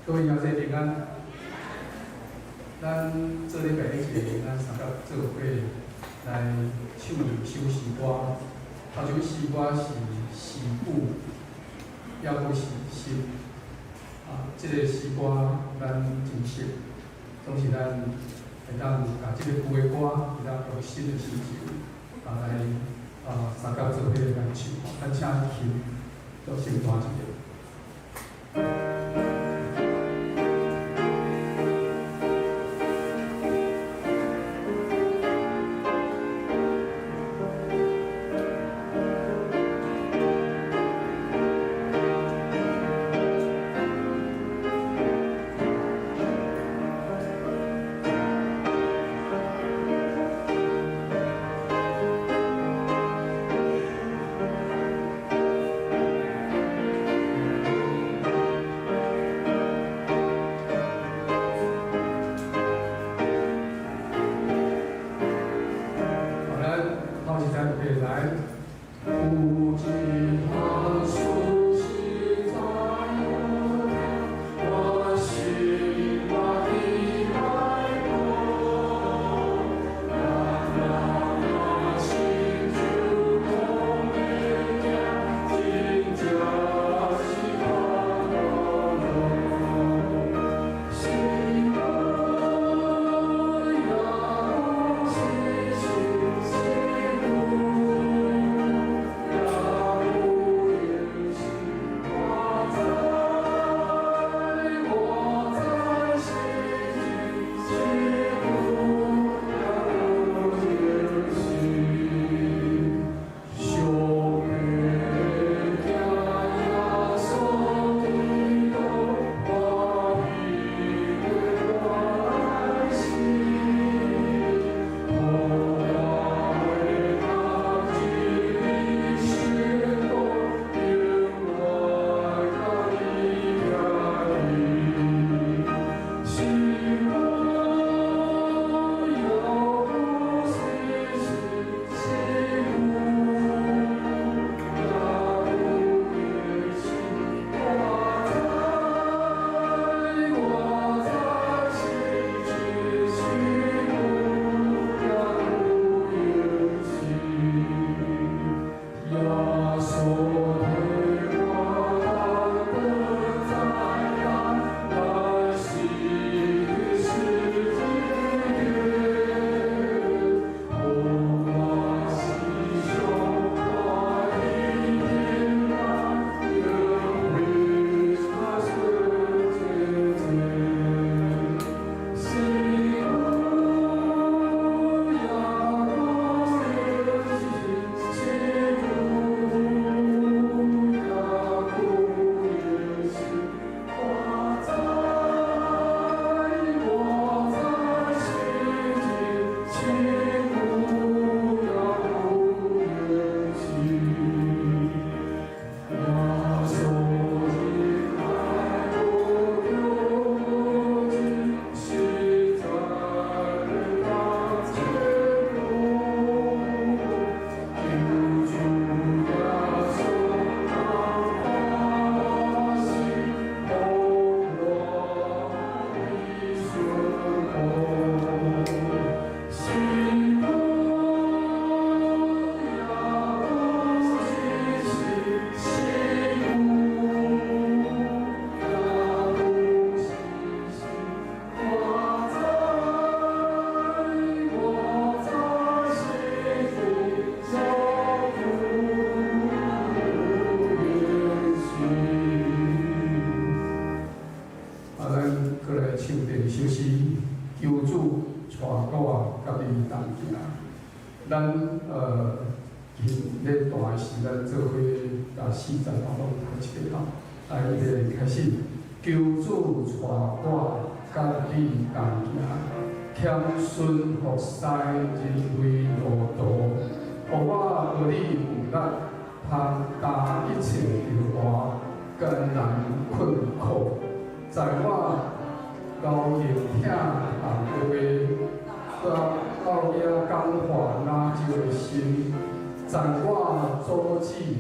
各位兄弟平安。咱做礼拜日节，咱三甲做伙来唱首诗歌。头首诗歌是诗句，也无是诗。这个诗歌咱真熟，总是咱会当把这个旧的歌，会当用新的诗句，来三甲做伙来唱。咱请琴做先弹一个。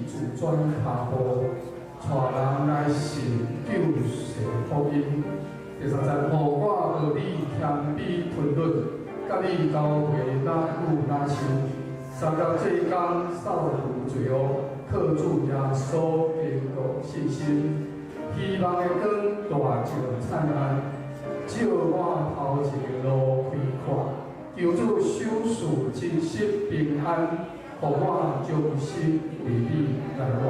主转下步，带人来寻救世福音。第三站，互我学你谦卑吞忍，甲你交陪哪久哪亲。三甲这工扫除罪恶，靠主耶稣坚固信心。希望的光大照灿烂，照我头前的路开阔。求主守护真实平安，互我忠心为你来活。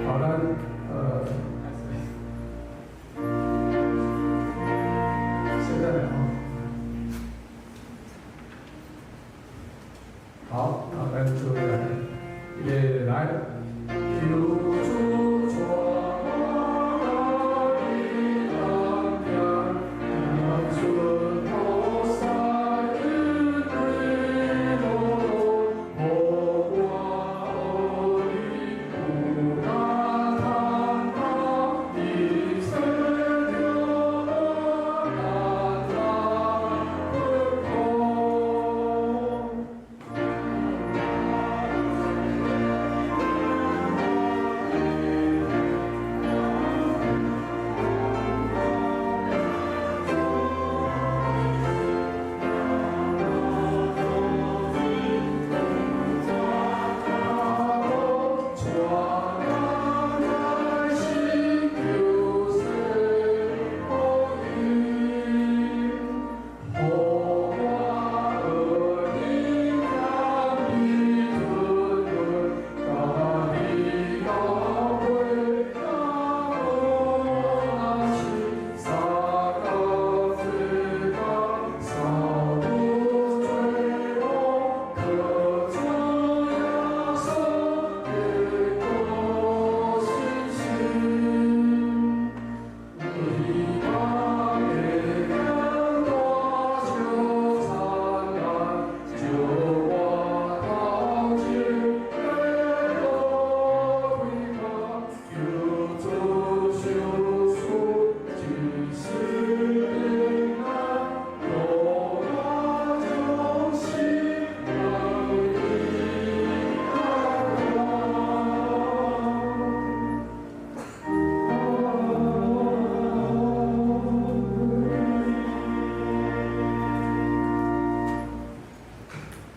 好，咱现在好，那咱就也来。求主传我的良言，让顺头塞日归路，我的不敢叹他一生流难难不空。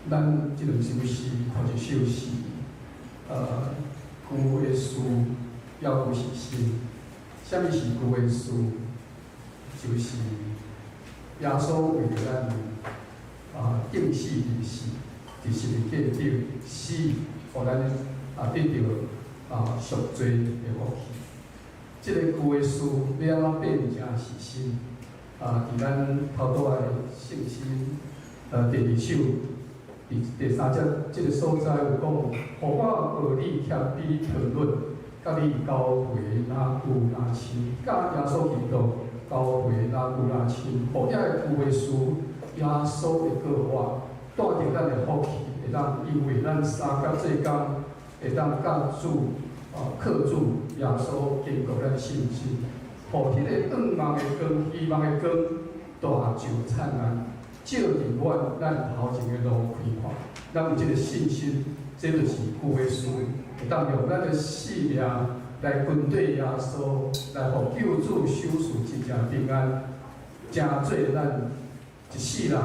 咱即段休息，或者休息，旧的事要不是新。什么是旧的事？就是耶稣为着咱定死而死，伫十字架顶死，互咱得到赎罪的福气。即个旧的事要安怎变成是新？伫咱头拄仔的圣经第二首。第三节这个所在有讲，互我学你谦卑吞忍，甲你交陪哪久哪亲，甲耶稣基督交陪哪久哪亲，互遐个旧的事，耶稣会过活，带着咱的福气，会当因为咱三甲这工会当甲主靠主耶稣坚固咱信心，互迄个盼望的光、希望的光大照灿烂。照入咱头前的路开阔，咱有这个信心，这就是旧的事，会当用咱的性命来跟对耶稣，来互救主守护真正平安，成做咱一世人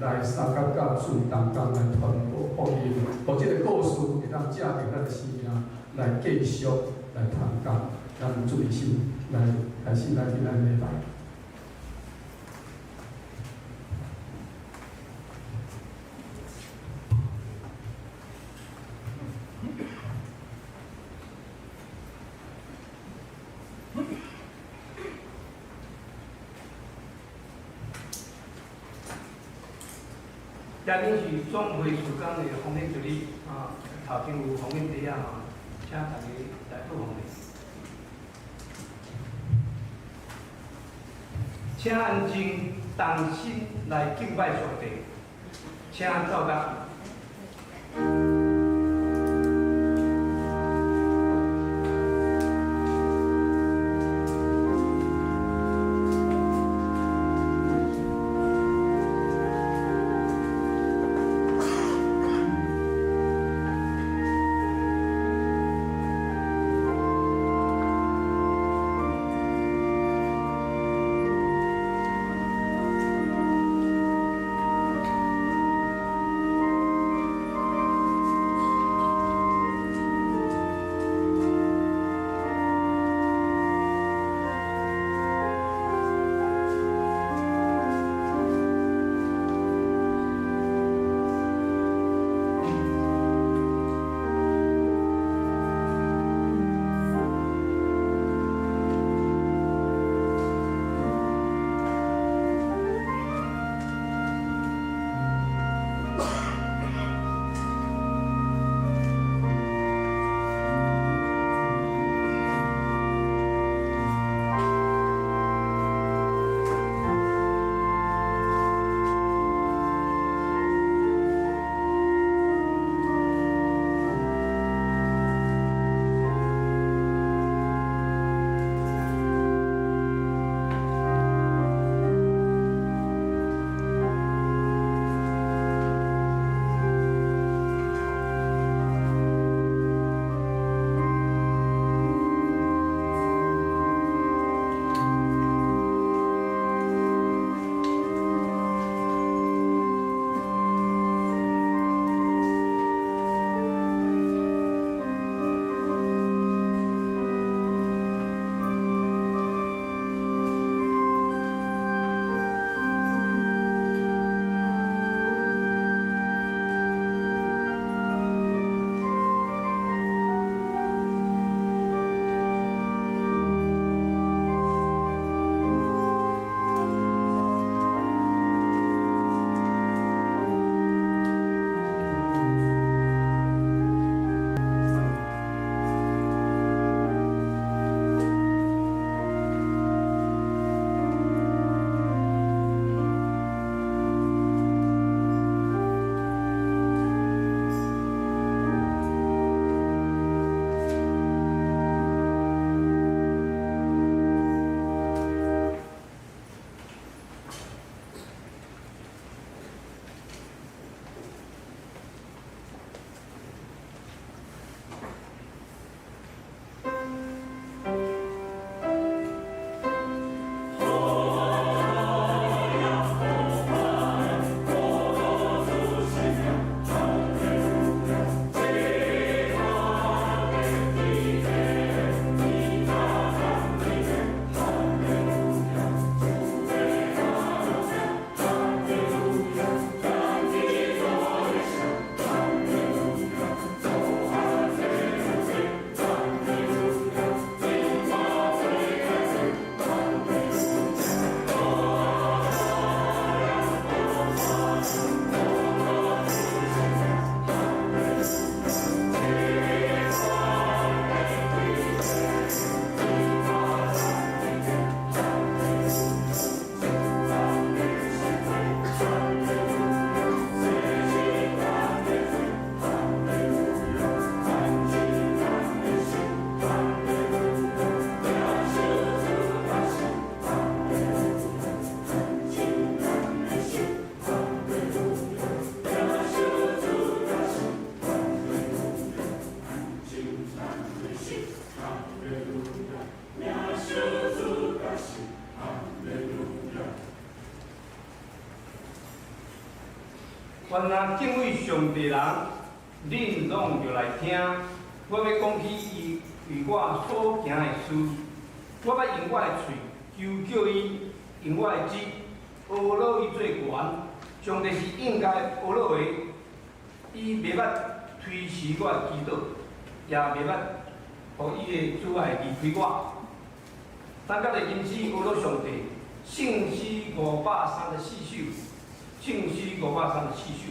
来三甲甲主同工来传播福音，互这个故事会当借着咱的生命来继续来传讲，咱注意心来开始来听咱的礼拜。今日是总会时间的方面助理头前有方面弟请大家来报方面。请安静，同心来敬拜上帝，请走到。凡若敬畏上帝人，恁拢着来听。我要讲起伊为我所行的事，我要用我的喙求叫伊，用我的指学老伊做官。上帝是应该学老的，伊袂捌推辞我的祈祷，也袂捌互伊的主爱离开我。咱甲的因此学老上帝，圣诗534首，圣诗534首。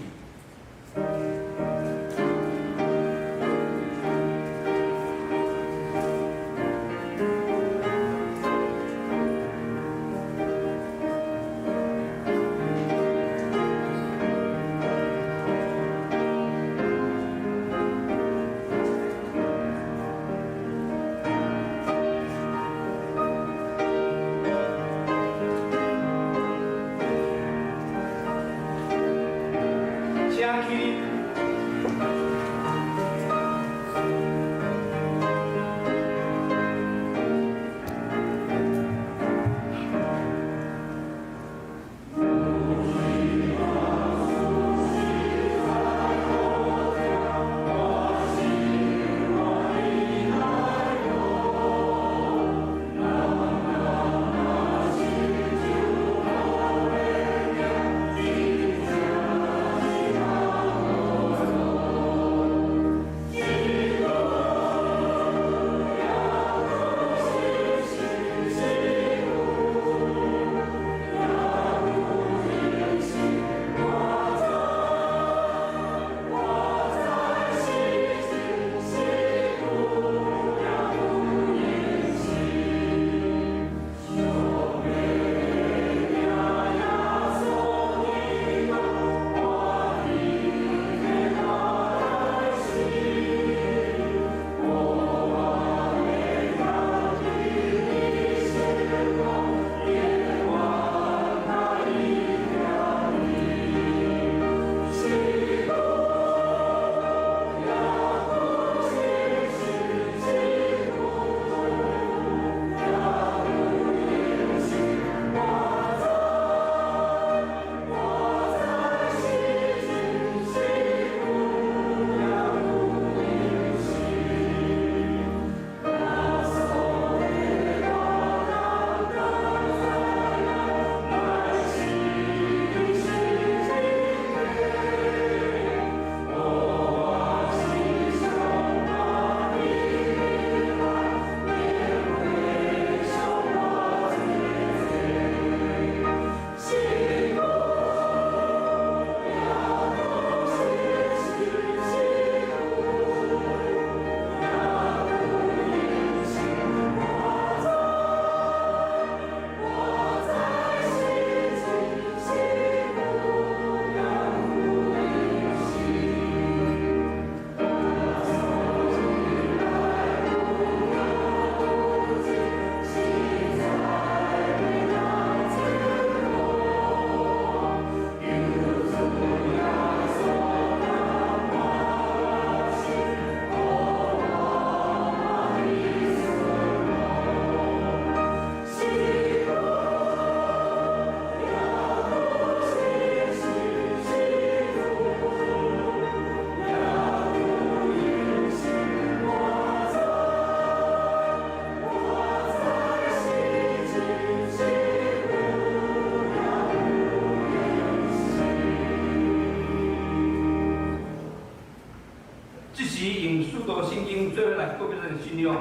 信用，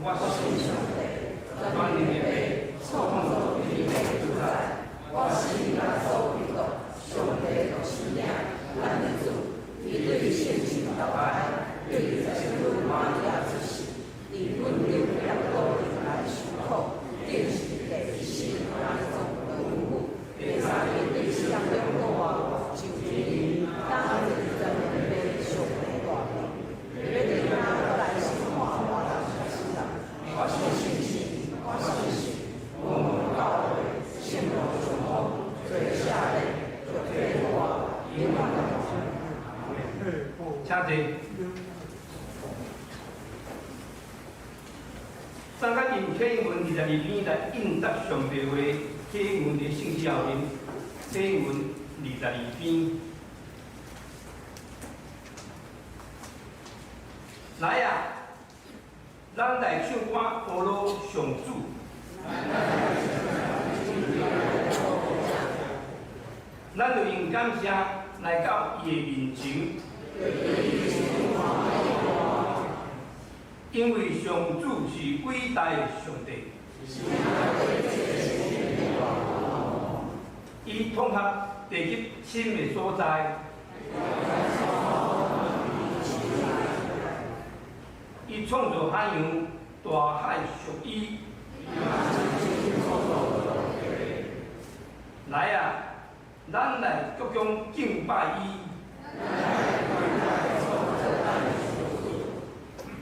我是上帝，当年的被创造你的主宰，我是那受逼迫，上帝的信仰，咱的主，你对现今的爱，对真路玛利亚之事，你论流两道来出口，定是得是那种人物，别在对象的我，就你当日的人被上帝大名，别对那来是话话的是的，我是信心，我是信，我们教会信仰中后，最下的就对我永远的。请坐。三甲因启文22篇来应答上帝话，启文伫圣经后面，启文22篇来啊，咱来唱歌阿罗上主。咱就用感谢来到伊的面前，因为上主是伟大的上帝，伊统合地级深的所在，伊创造海洋，大海属伊。来啊！咱来各种敬拜伊，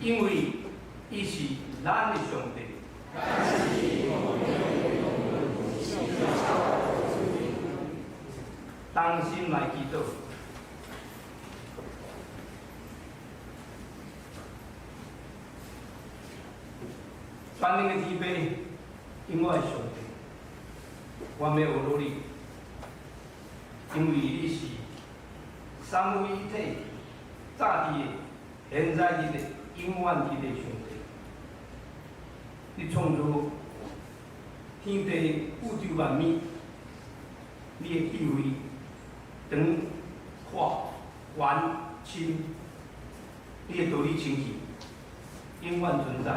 因为伊是咱的上帝。当心来祈祷。全能的天父，因我的上帝，我要有努力。因为你是三位一体、早地的、现在地的、永远地的上帝。你创造天地宇宙万物，你的智慧长、阔、远、深，你的道理清晰，永远存在。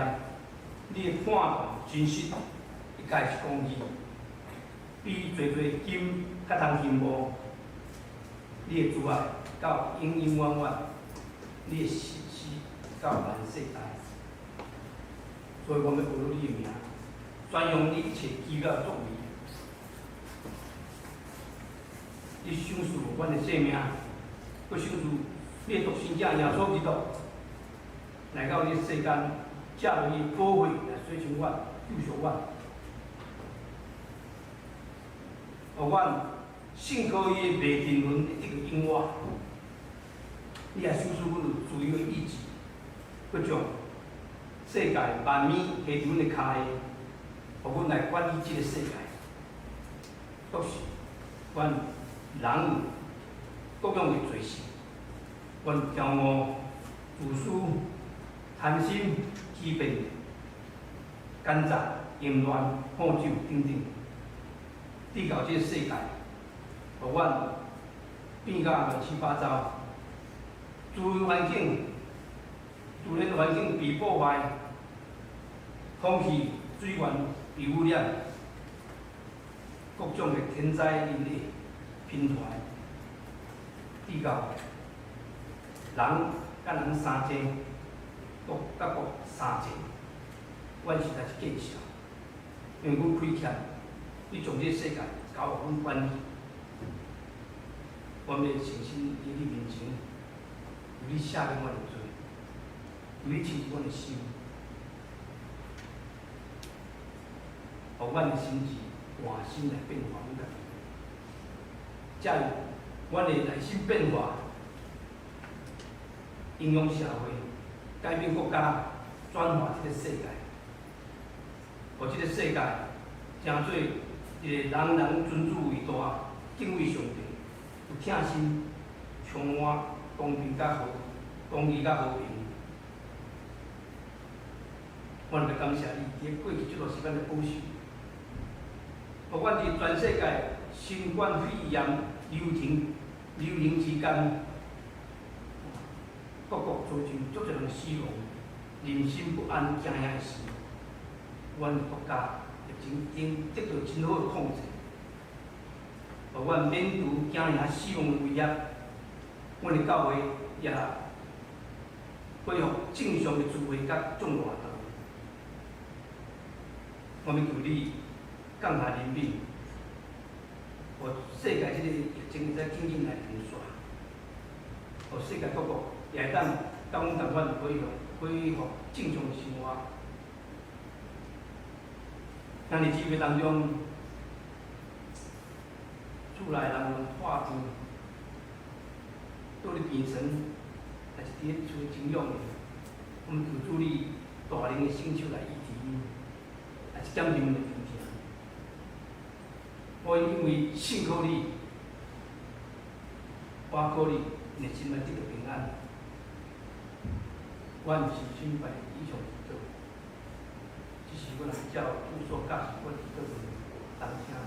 你的判断真实，一概是公义，比最金较通金无。你的主爱到永永远远，你的实施到万世代。所以我们要努你的名，宣扬你一切奇妙作为。你享受阮的生命，佮享受你的独生者耶稣基督来到你世间，借着伊宝血来洗净阮、救赎阮，互阮信靠伊的袂定论的一个永远。你也享受阮有自由的意志，佮将世界万物下伫阮的骹下，互阮来管理这个世界。都是阮人有各样的罪性，阮骄傲、自私、贪心、欺骗、奸诈、淫乱、好酒等等，缔造这个世界，互阮变甲乱七八糟，自然环境被破坏，空气、水源被污染，各种的天灾人祸频传，缔造人甲人相争，国甲国相争，阮实在是见笑，因为阮亏欠，你将这世界交予阮管理，我们诚心伫你面前，有你赦免阮的罪，有你清洗阮的心，互阮的心智换心来变化阮家己。才有阮的内心变化，影响社会，改变国家，转化这个世界，互这个世界成做一个人人尊主为大、敬畏上帝、有疼心、充满公平公义甲和平。阮要感谢你，伫过去这段时间的保守，互阮伫全世界新冠肺炎流行之间，各国造成足侪人死亡，人心不安、惊遐的事。阮国家已得到真好的控制，互阮免除惊遐死亡的威胁。阮的教会也恢复正常的聚会甲众活动。我们求你降下怜悯。互世界这个疫情会使紧紧来平息，互世界各国也会当甲阮同款恢复正常的生活。咱伫聚会当中，厝内人化病，倒咧病床，也是伫咧厝真养的，我们求主你大能的伸手来医治伊，也是减轻阮的病痛。我因为信靠你，我靠你，你心内得到平安。阮是清白以上做，这是阮来照主所教示阮做的，当听讲。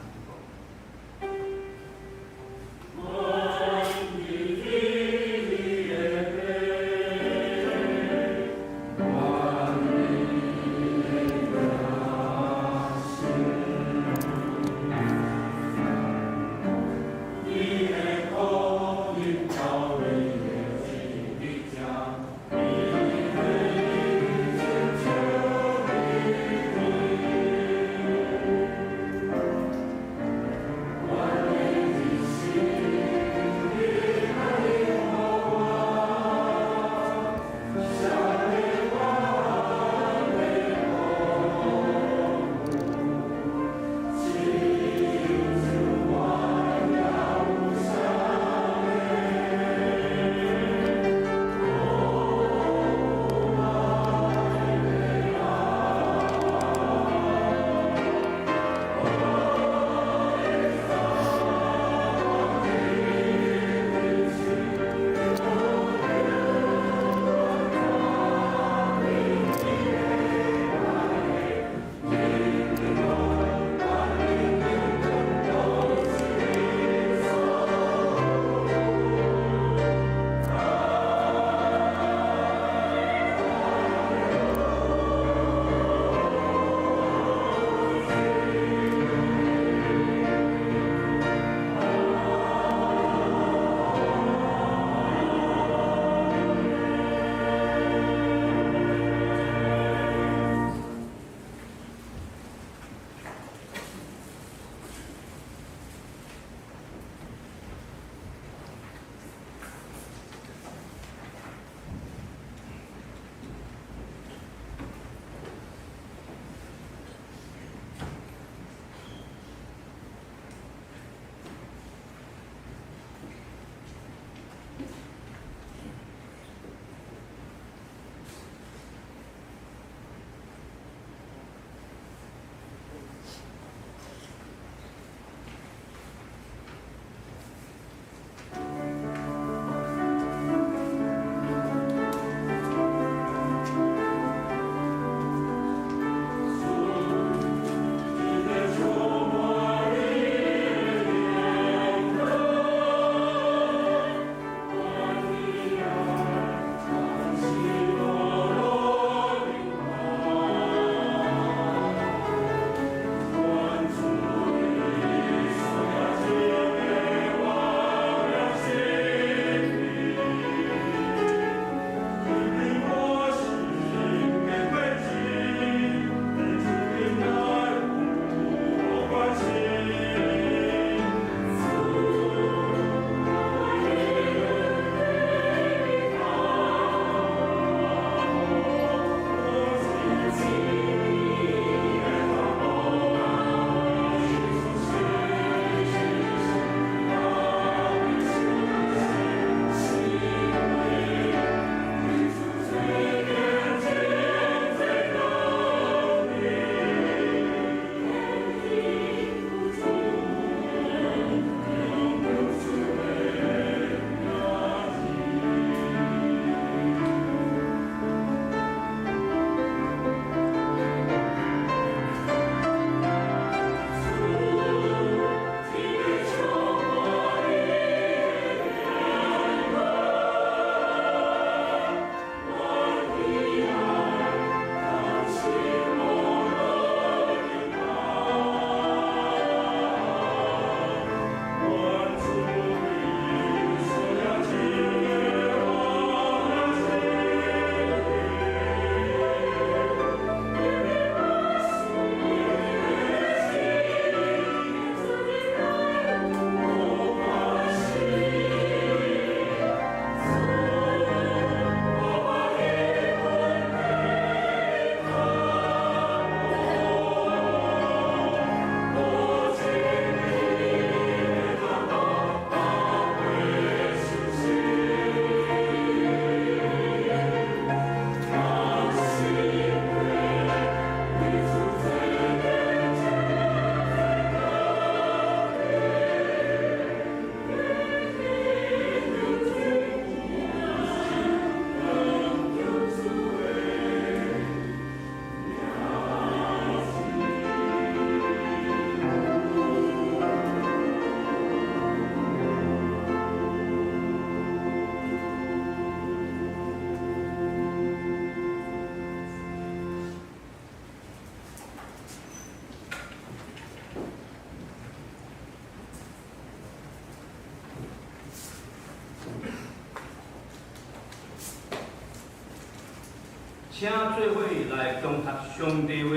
请做伙来共读上帝话，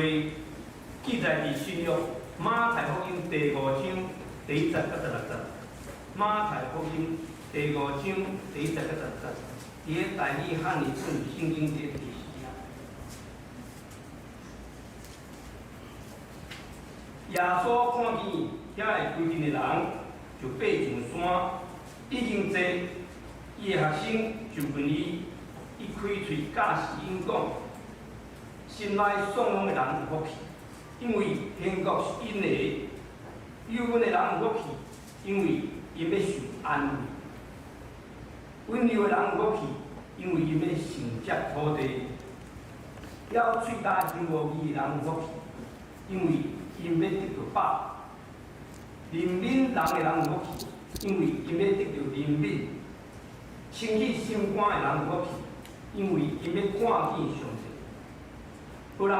记载伫新约马太福音第5章第1节到16节。马太福音第5章第1节到16节，伫个大语汉语本圣经节第4页。耶稣看见遐个规阵的人，就爬上山，已经坐，伊的学生就问伊。伊开喙假是因讲，心内爽朗的人有福气，因为天国是因的；忧闷的人有福气，因为因要受安慰；温柔的人有福气，因为因要承接土地；了喙焦行无义的人有福气，因为因要得到饱；怜悯人的人有福气，因为因要得到怜悯；清起心肝的人有福气。因为因要看见上帝，好人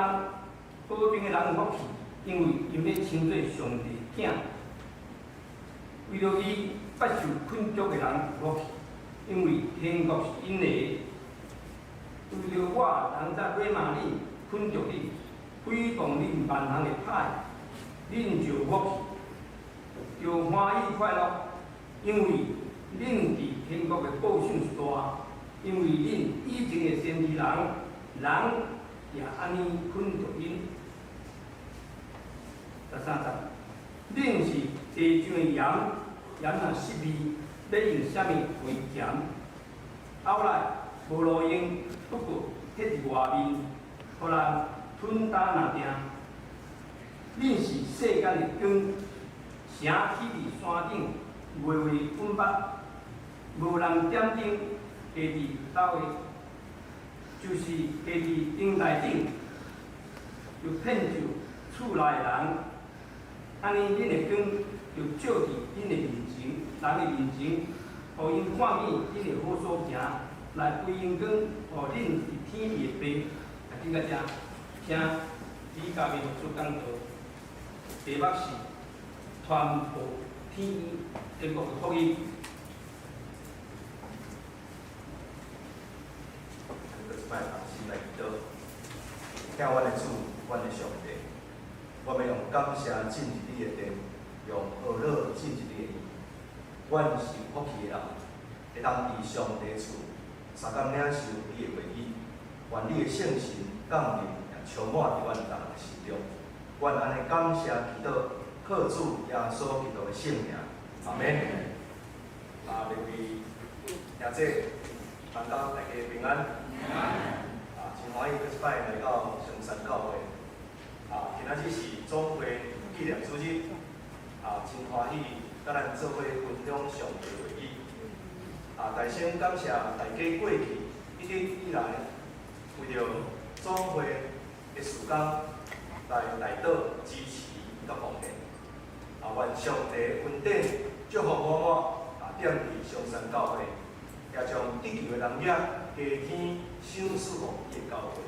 保平的人有福气，因为因要称作上帝囝。为着伊不受困足的人有福气，因为天国是因的。为着我人在骂骂恁、困足恁、诽谤恁万人的歹，恁就有福气，就欢喜快乐，因为恁伫天国的报赏是大。因为恁以前的先知人也安尼困着恁。13节，恁是地上的盐，盐若失味，要用啥物为咸？后来无路用，不过迄伫外面，互人吞打若定。恁是世间的光，城起伫山顶，微微粉捌，无人点灯。家伫倒位，就是家伫顶台顶，就骗就厝内的人。安尼，恁的光就照伫恁的面前，人的面前，互因看见恁的好所行，来归因光，互恁伫天边的爸。啊，今个遮，请李家明做讲座，题目是传播天天国的福音。卖同心来祈祷，听阮的主，阮的上帝，我们用感谢进入你的殿，用欢乐进入你的意。阮是有福气的人，会当伫上帝厝，三工领受你的话语，愿你的圣神降临，也充满伫阮人的心中。阮安尼感谢祈祷，靠主耶稣基督的圣名，阿门。啊，另外，也这盼到大家平安。真欢喜，即摆来到上山教会。今仔日是总会纪念主日。真欢喜，甲咱做伙分享上帝的话语。大先感谢大家过去一直以来为着总会的事工来内倒支持甲奉献。愿上帝恩典祝福满满，点伫上山教会。也将地球的人业加添赏赐互伊的教会。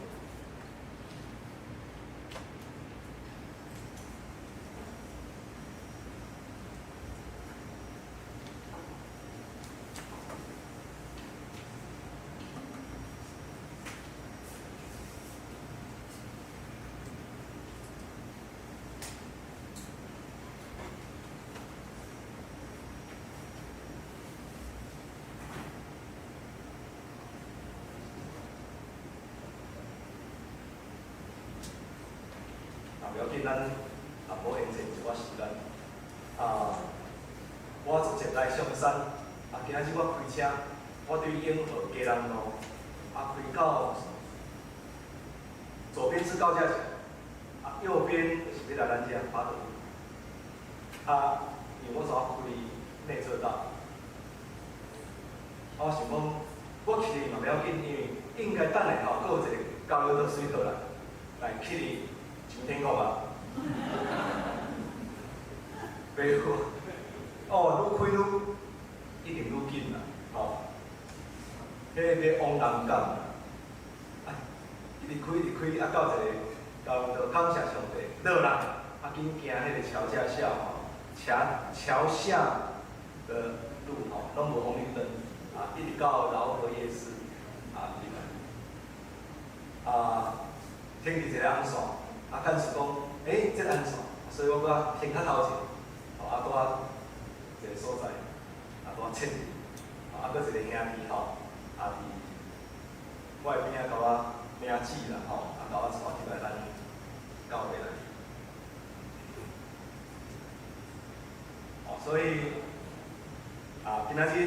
不要紧，咱也无闲坐一寡时间。我直接来上山。今仔日我开车，我对永和家人路，开到左边是高架桥，右边就是要来咱遮八德路。因为我想开内侧道，我想讲，我去哩嘛不要紧，因为应该等下吼，佫有一个交流道水道来去哩。上天国啊！袂好，愈开愈一定愈紧啦，吼。迄要往南港，一直开，到一个交流道，感谢上帝，落人紧行迄个桥架下吼，桥下的路吼，拢无红绿灯，一直到饶河夜市，入来。停伫一个红线，敢是讲，这个红线，所以我搁停较头前，拄啊一个所在，拄啊切入，搁一个兄弟吼，伫我的边甲我名字啦，甲我带入来咱教会内。所以今仔日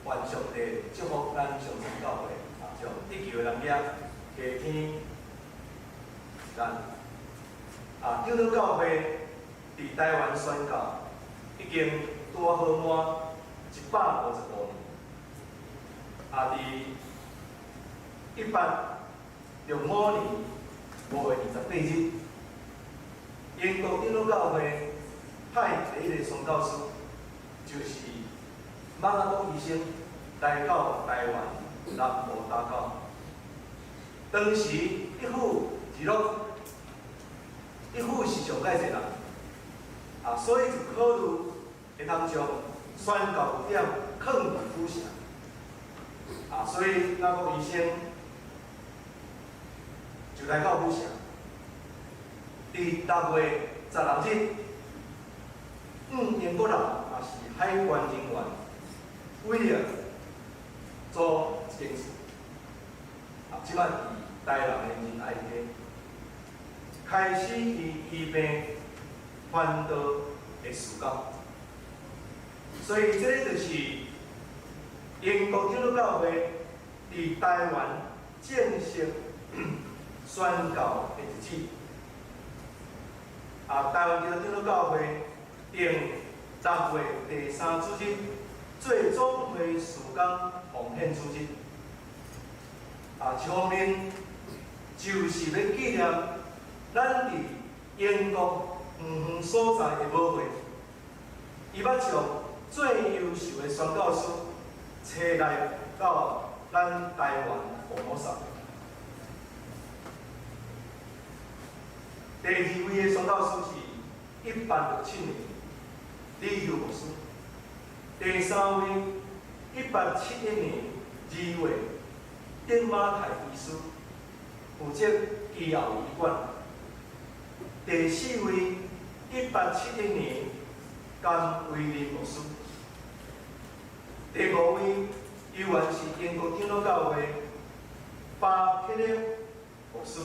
愿上帝祝福咱上城教会将地球的人业加添咱长老教会伫台湾宣教已经拄好满150多年，伫165年5月28日，英国长老教会派第一个宣教师，就是马拉多医生来到台湾南部打教。当时一府是上介侪人，所以就考虑会当将宣教点放伫府城，所以马拉多医生就来到府城。伫6月16日，英国人也是海关人员，为了做一件事，即摆伫台南的仁爱街开始医病传道的事工，所以这个就是英国长老教会伫台湾正式宣教的日子。台湾基督长老教会定6月第3主日最总会事工奉献主日。一方面就是要纪念咱伫英国远远所在的母会，伊捌将最优秀的宣教师找来到咱台湾服务上。第2位的宣教师是1867年李友牧师，第3位1871年2月丁马泰医师，负责基后医馆。第4位1871年甘威廉牧师，第5位依然是英国长老教会巴克勒牧师。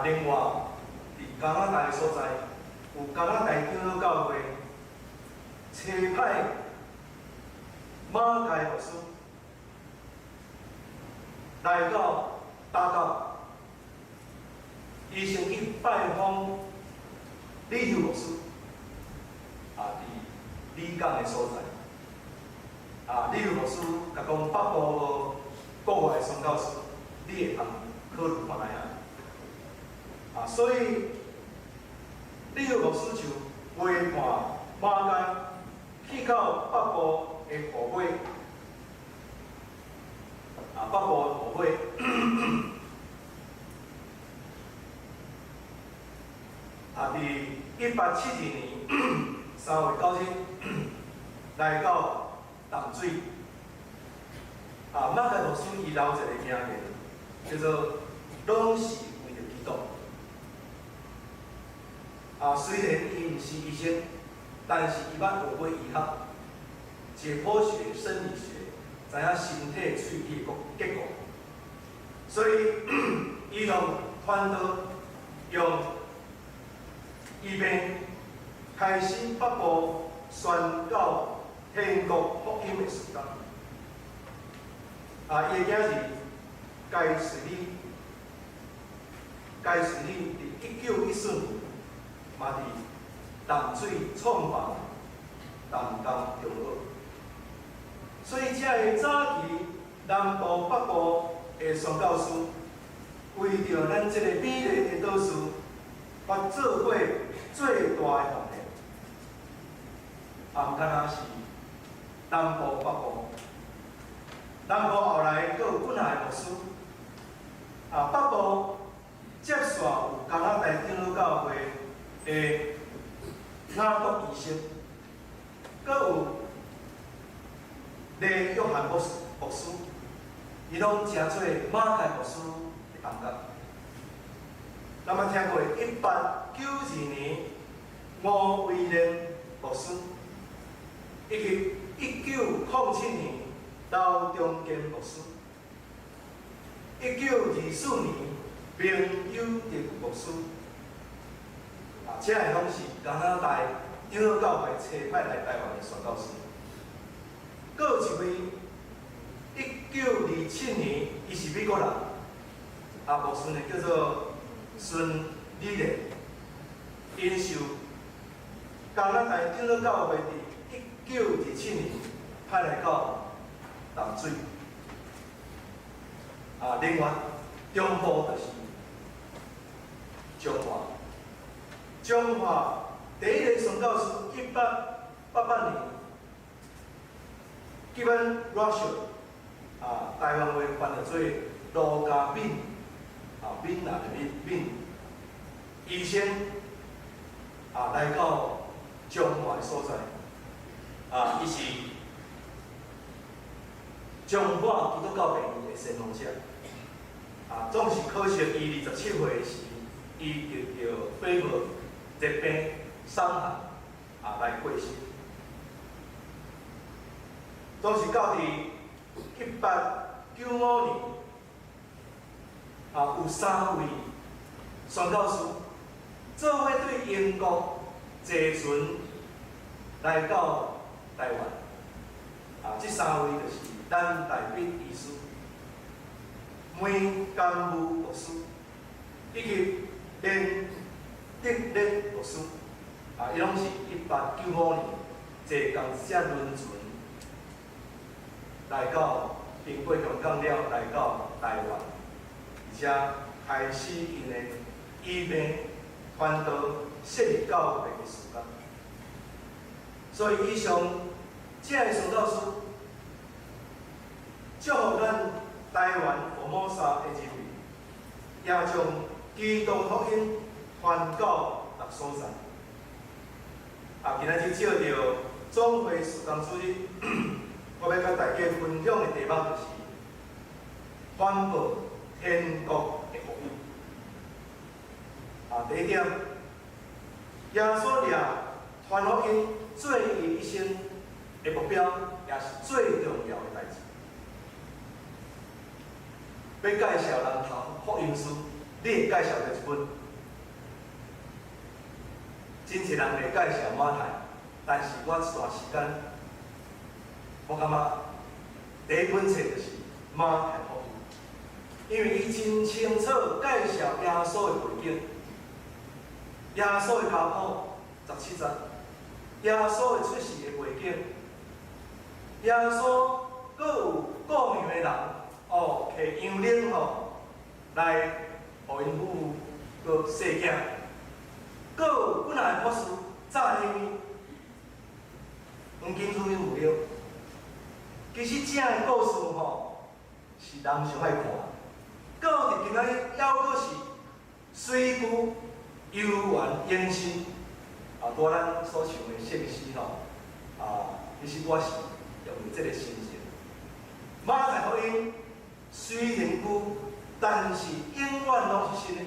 另外，伫加拿大的所在，有加拿大长老教会车派马介牧师来到打教，伊先去拜访李友牧师，伫李港的所在，李友牧师甲讲北部国外的宣教师，你会通考虑看卖所以李友牧师就陪伴马介去到北部的湖尾，北部的湖尾，伫1872年3月9日来到淡水，马介牧师伊留一个名言，叫做“拢是为着基督”。虽然伊毋是医生，但是伊捌学过医学、解剖学、生理学，知影身体喙齿的结构，所以伊用传道，用医病开始北部宣教天国福音的事工。伊的囝是盖斯利，伫1914年。嘛伫淡水创办淡江中学，所以这个早期南部北部的宣教师，为着咱这个美丽的岛屿，捌做过最大的奉献。毋单是南部北部，南部后来佫有本来的牧师，北部接续有加拿大长老教会。亚国医生，阁有雷约翰牧师，伊拢诚做马太牧师的同学。咱们听过1892年吴威廉牧师，以及1907年刘中坚牧师，1924年明友德牧师，这个拢是加拿大长老教会差派来台湾的宣教师。阁有一位1927年，伊是美国人，牧师呢叫做孙理莲，因受加拿大长老教会伫1927年派来到淡水，另外中部就是彰化，彰化第一个宣教师1888年。Given Russell， 台湾话翻译做罗家敏，闽南的闽，以前来到彰化的所在，伊是彰化基督教病院的先锋者，总是可惜伊27岁时，伊就肺部疾病伤寒，来过世。总是到伫1895年，有3位宣教师做伙对英国坐船来到台湾。这3位就是咱台北医师、梅干武牧师以及连德烈牧师。伊拢是1895年坐共只轮船。来到经过香港了，来到台湾，而且开始因的医病传道设立教会的事工。所以以上这个宣教师，祝福咱台湾福摩沙的人民，也将基督福音传到各所在。今仔日借着总会事工主日。我要甲大家分享的题目就是传播天国的福音。第一点，耶稣掠传福音做伊一生的目标，也是最重要的代志。要介绍人读福音书，你会介绍到一本。真侪人会介绍马太，但是我一段时间。我感觉第一本册就是马太福音，因为伊真清楚介绍耶稣的背景，耶稣的家谱17章，耶稣的出世的背景，耶稣阁有顾命的人摕羊领来互因母阁生囝，阁有本来的博士早起面，黄金主因有了。其实这个故事是人上爱看，搁有今仔日还阁是水句悠远延伸，拄咱所唱的圣诗其实我是用这个心情。马太福音虽然旧，但是永远拢是新的。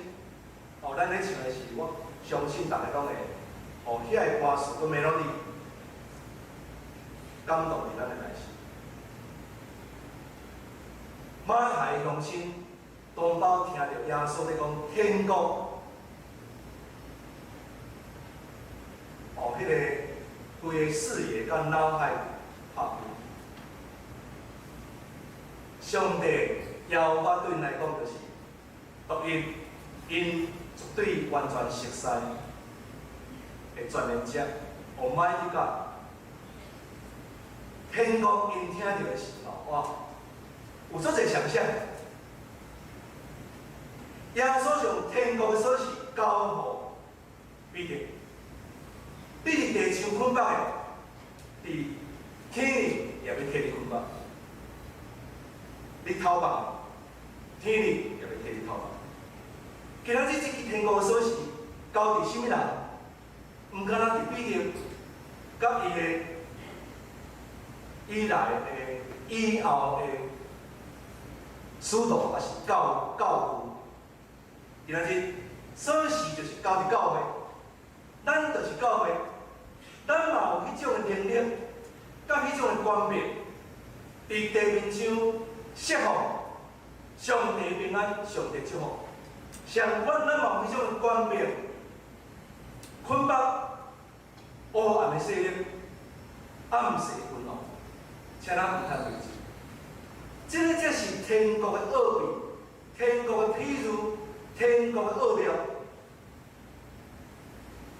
咱咧唱的是，我相信大家拢会，遐个歌词个 melody 感动伫咱的内心。马太乡亲同胞听到耶稣在讲天国，迄个规个视野甲脑海拍开。上帝耶和华对因来讲就是独一，因绝对完全熟悉的全能者 Almighty God。天国因听到的时候，哇！有足侪想象，耶稣将天国的锁匙交互彼得，彼得地上捆绑的，伫天里也要替你捆绑；你偷绑，天里也要替你偷绑。今仔日这支天国的锁匙交伫什么人？毋敢若伫彼得，甲伊的以来以后的使徒也是教父。今仔日锁匙就是交伫教会，咱就是教会，咱嘛有迄种的能力，甲迄种的权柄，伫地面上释放上帝平安、上帝祝福。相反，咱嘛有迄种的权柄，捆绑黑暗的势力、暗势的混乱，请咱毋通为之。这才是天国的奥秘，天国的譬喻，天国的奥妙。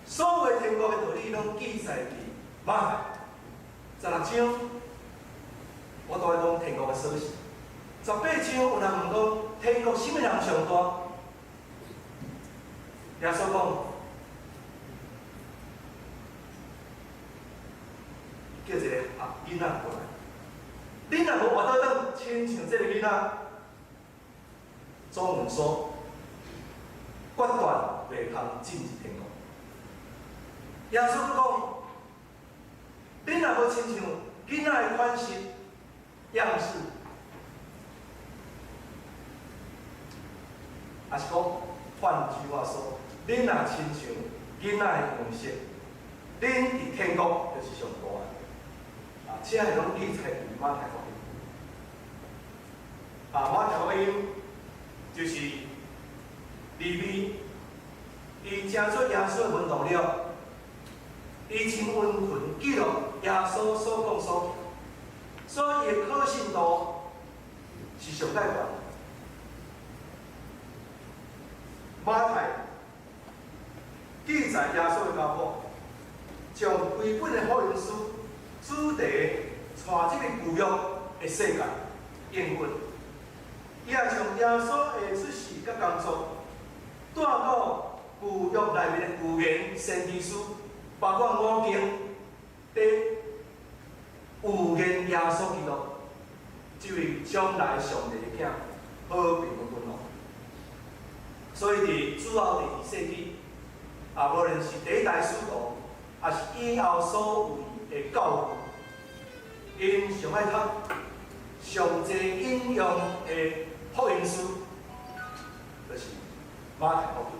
所有天国的道理拢记载伫马太16章。我都会讲天国的锁匙。18章有人问讲，天国什么人上大？耶稣讲，叫一个囡仔过来。你若无活倒转，亲像这个囡仔，总文说，决断袂通进入天国。耶稣讲，你若无亲像囡仔的款式样式，也是讲，换句话说，你若亲像囡仔的样式，恁伫天国就是上大的。这个拢记载伫马太福音。马太福音就是利未，伊听出耶稣的门徒了，伊真温存记录耶稣所讲所行，所以伊的可信度是上界悬。马太记载耶稣的教导，将规本的福音书。主题带这个旧约的世界应允，伊也将耶稣的出世甲工作带到旧约内面的旧言先知书，包括五经的预言耶稣基督，这位将来上帝的囝，和平的君王。所以伫主后第2世纪，无论是第一代使徒，也是以后所有的教父，因上爱读上济引用的福音书，就是马太福音。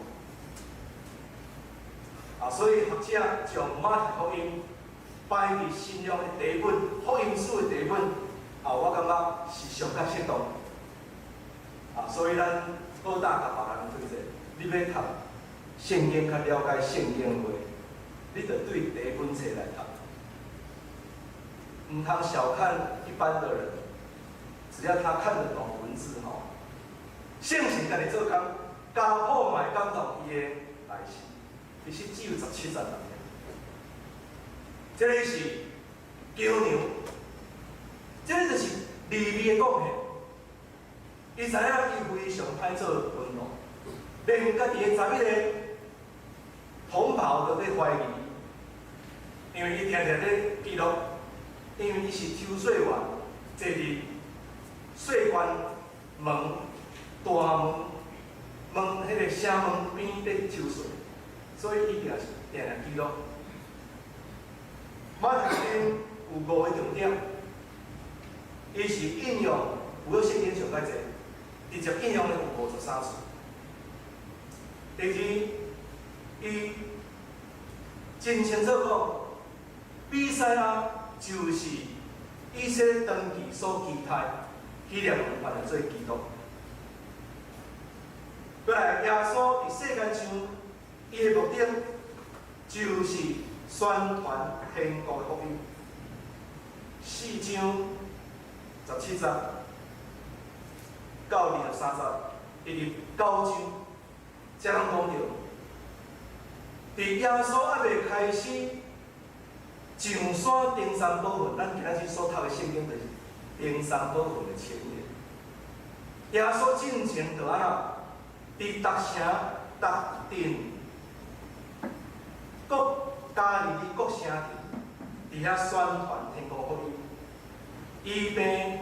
所以学者将马太福音摆伫信仰的第一本福音书的第一本，我感觉是上较适当。所以咱好大甲别人推荐，你要读圣经较了解圣经话，你着对第一本册来读。唔通小看一般的人，只要他看得懂文字圣神家己做工，加破卖感动伊的内心，其实只有17章。这个是骄牛，这个就是利未的贡献。伊知影伊非常歹做文路，连家己的11个同袍都在怀疑，因为伊常常在记录。因为伊是抽税员，坐伫税关门大门迄个城门边咧抽税，所以伊定是定记录。马太福音有5个重点，伊是应用有圣经上介济，直接应用了有53处。第二，伊真清楚讲，比赛就是以色列当期所期待希腊文化来做基督。过来，耶稣伫世间上，伊的目的就是宣传天国的福音。4章17节到23节，一直9章，才能讲到，伫耶稣还未开始上山登山宝训，咱今仔日所读的圣经就是登山宝训的前言。耶稣进前就安怎，伫逐城、逐镇、各加利利各城镇，伫遐宣传天国福音，预备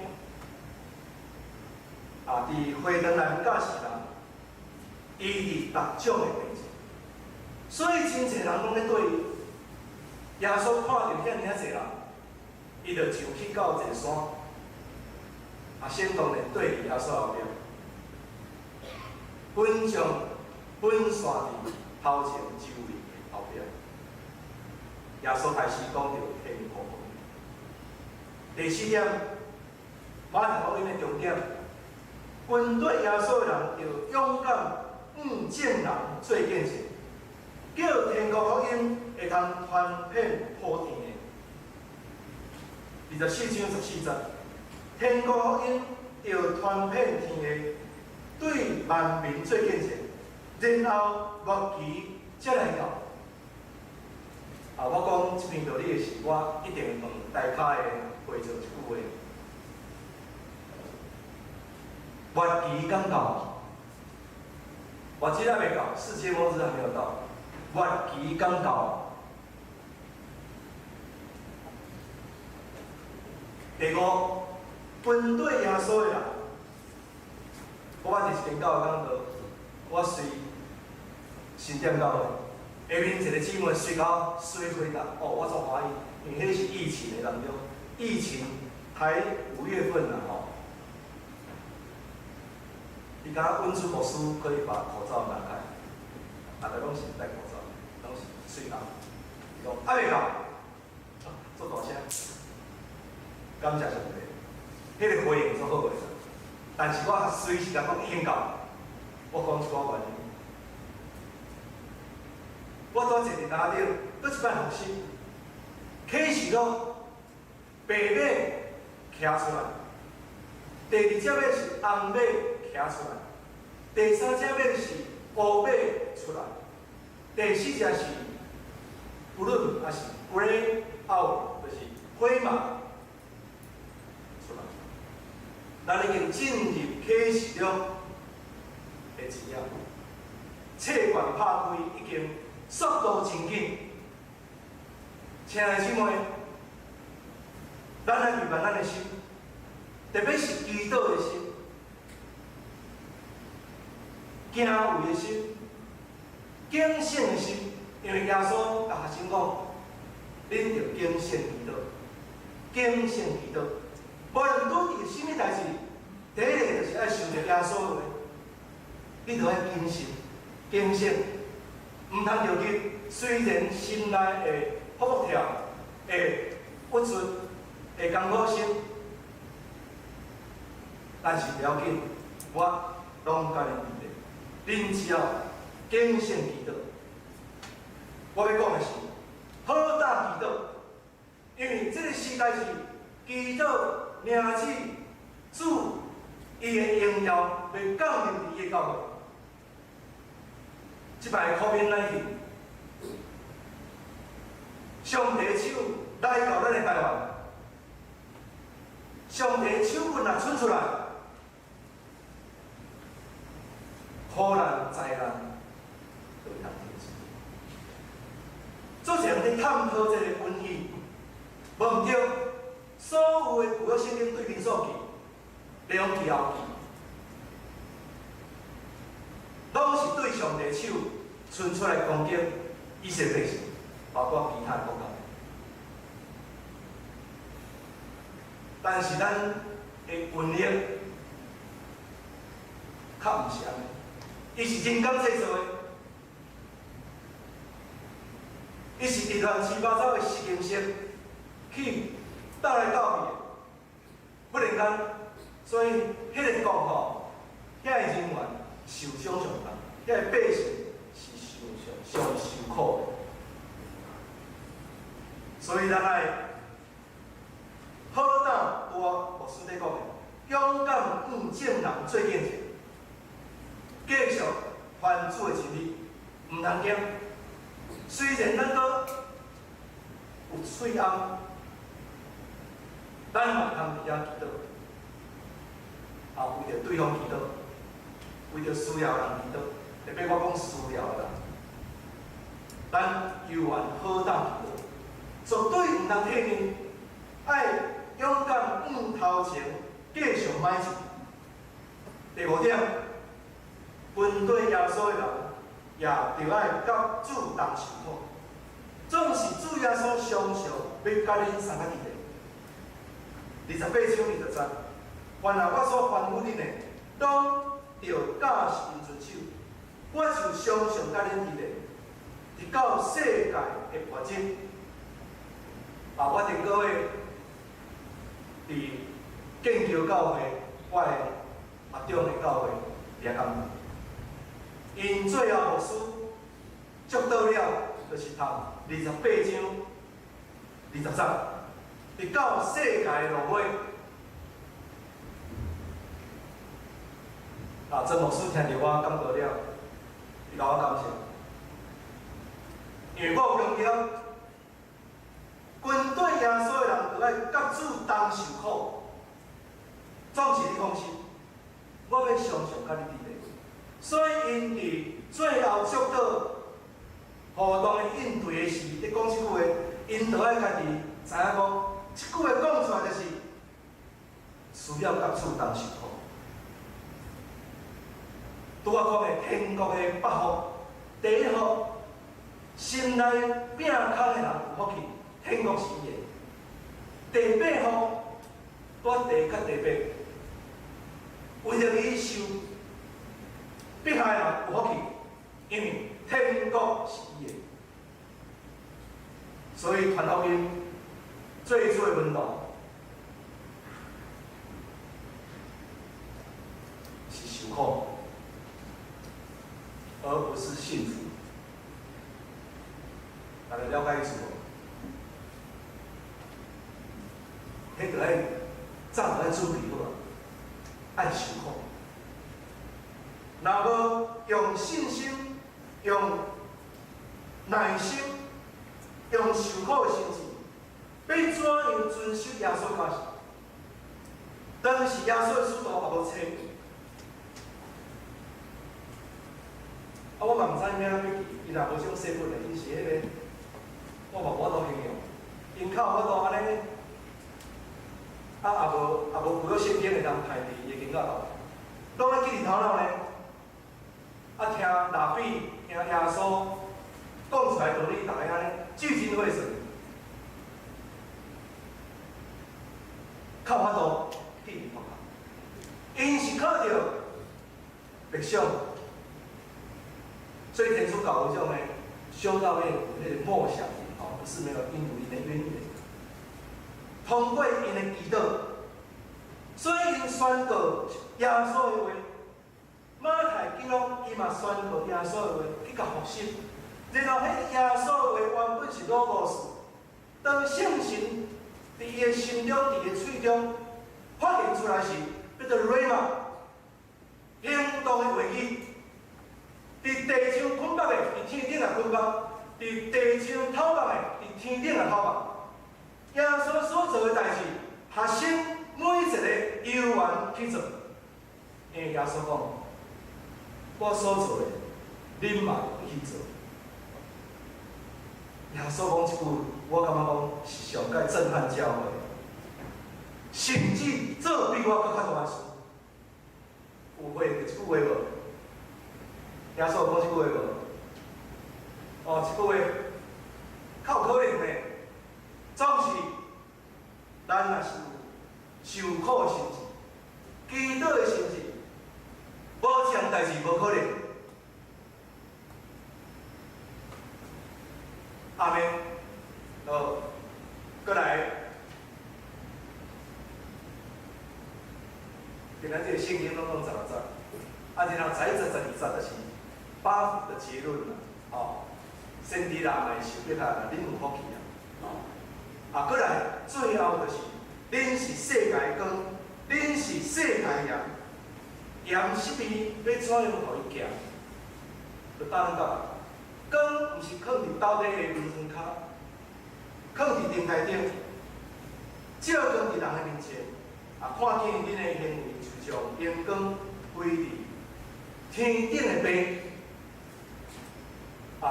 伫会堂内面教示人，医治各种的病症。所以真侪人拢咧对耶稣看到遐尔济人，伊就上去到一个山，先当然对耶稣后边，本山伫头前周围后边，耶稣开始讲到天国福音。第四点，马太福音的重点，跟对耶稣的人要勇敢见人做见证，叫天国福音会通传遍普天的。24章14节，天国福音要传遍天下，对万民做见证，然后末期才来到。我讲这篇道理的时，我一定问大家的会做一句话：末期刚到，末期还没到，世界末日还没有到，末期刚到。第五，跟对耶稣的人，我伫一间教会讲到，我随新店教会。下面一个姊妹睡到水回答，我足欢喜，因为迄是疫情的当中，疫情才5月份啦伊讲温出牧师可以把口罩拿开，大家拢是戴口罩，拢是睡到，伊讲还未到，做大声，感谢上帝，迄个回应足好个，但是我随时甲讲已经到，我讲一寡原因。我拄坐伫哪顶，搁一摆学习，启示录白马骑出来，第二只马是红马骑出来，第三只马是乌马出来，第四只是不论还是 grey owl， 就是灰马出来。咱已经进入启示录的字眼，册管拍开已经。速度真紧，亲爱的姊妹，咱来预备咱的心，特别是祈祷的心、敬畏的心、敬虔的心，因为耶稣甲学生讲，恁着敬虔祈祷，敬虔祈祷，无论拄伫什么代志，第一个就是爱想着耶稣的话，你着爱敬虔、敬虔。唔通着急，虽然心内会扑扑跳，会不出，会艰苦心，但是不要紧，我拢甲你面对，恁只要敬虔祈祷。我要讲的是，好大祈祷，因为这个时代是祈祷名字主伊的荣耀要降临伫伊的教会。即摆 COVID-19， 上帝的手来到咱的台湾，上帝的手棍若伸出来，苦难灾难就会通停止。做人咧探讨这个瘟疫，无毋对，所有的旧约圣经对面所记，两记后记。拢是对上帝手伸出来攻击以色列百姓，包括其他国家。但是咱的瘟疫较毋是安尼，伊是人工制造的，伊是乱七八糟的实验室去斗来斗去的，不然间，所以迄个国吼，遐个人员。受伤上重，遐个百姓是上受苦的，所以咱爱好胆大，牧师在讲的，勇敢见人做见证，继续传主的真理，毋通惊。虽然咱搁有水暗，咱嘛通伫遐祈祷，为着对方祈祷。为着需要人祈祷，特别我讲需要的人，咱犹原好胆祈祷，绝对毋通退面，爱勇敢头前，继续迈进。第5点，跟对耶稣的人，也着爱甲主同受苦。总是主耶稣常常要甲恁相甲伫咧， 28章20节，原来我所吩咐恁的，拢着教是因遵守。我就常常甲恁记咧，直到世界的末日。我顶个月伫建桥教会，我的目中的教会掠工，因最后牧师祝到了，就是读28章20节，直到世界的落尾。曾牧师听到我感觉了，伊甲我感谢，因为我有强调，跟对耶稣的人，就爱甲主同受苦。总是你放心，我要常常甲你伫咧。所以因伫最后祝祷互动的应对的时，你讲即句话，因就爱家己知影讲，即句话讲出来就是需要甲主同受苦。拄我讲的天国的8福，第1福，心内摒空的人有福气，天国是伊的。第8福，我第8，为着伊受迫害的人有福气，因为天国是伊的。所以传福音最的温暖是受苦，而不是幸福。大家了解意思无？迄个爱早就爱准备好啊，爱受苦。若无用信心、用耐心、用受苦的心志，要怎样遵守耶稣教示？当时耶稣的使徒也无找。我嘛毋知影要记，伊若无种写本的，伊是迄个，我嘛无法度形容，因靠法度安尼，也无几个圣经的人排伫伊的经稿头，拢咧记伫头脑呢。听拉比，听耶稣讲出来道理，大家安尼聚精会神，靠法度记伫头壳。因是靠着历史。所以天主教有种呢，修道院有那个默想，不是没有因读因的渊源。通过因的祈祷，所以因宣告耶稣的话。马太记录伊嘛宣告耶稣的话，去甲复习。然后迄耶稣的话原本是老故事，当圣神伫伊的心中、伫伊的喙中发现出来时，叫做 Rhema， 行动的话语。伫地上捆绑的，伫天顶也捆绑；伫地上偷绑的，伫天顶也偷绑。耶稣所做的代志，学生每一个有缘去做。因为耶稣讲，我所做的，恁嘛会去做。耶稣讲一句，我感觉讲是上界震撼教会，甚至做比我更较大的事。有话就一句话无？耶稣讲这句话无？这句话较有可能的，总是咱若是受苦的心志、祈祷的心志，无这样代志无可能。阿妹，过来，今仔这个圣经拢讲16节，然后在这12节就是。8福的结论啦，先知人来受迫害，恁有福气啊！过来最后就是，恁是世界的光，恁是世界的盐，盐失味要怎样互伊行？就当咱讲，光毋是放伫斗底的圆圆骹，放伫灯台顶，照光伫人的面前，看见恁的行为就像阳光归伫天顶的白。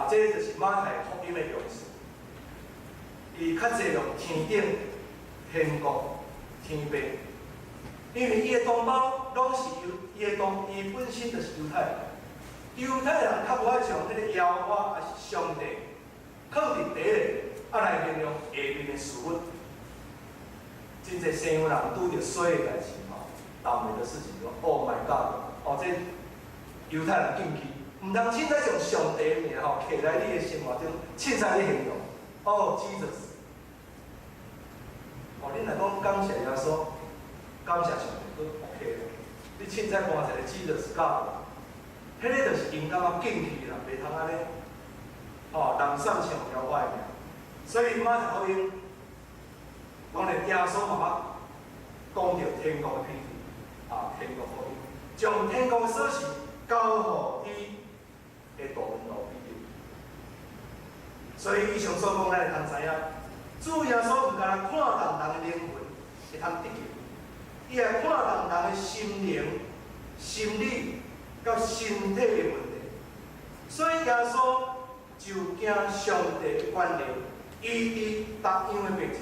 这就是马太福音的用词。伊较侪用天顶、天国、天边，因为伊的同胞拢是伊本身就是犹太人。犹太人较无爱将迄个耶和华也是上帝放伫第一个，来形容下面的事物。真侪生有人拄着衰的代志吼，倒霉的事情说 ，Oh my God， 哦，这犹太人禁忌，唔通凊彩用上帝的名吼，刻在你的生活中，凊彩你行动。哦 ，Jesus， 哦，恁若讲感谢耶稣，感谢上帝，都 OK 的。你凊彩搬一个 Jesus 教，迄个就是因感觉禁忌啦，袂通安尼。哦，人善上摇我的命，所以马太福音。讲咧，耶稣慢慢讲到天国的秘密，天国福音，将天国的锁匙交互伊的大门路必经。所以以上所讲，咱会通知影，主耶稣毋干看重人的灵魂会通得救，伊也看重人的心灵、心理甲身体的问题。所以耶稣就惊上帝的管理，医治别样的病症。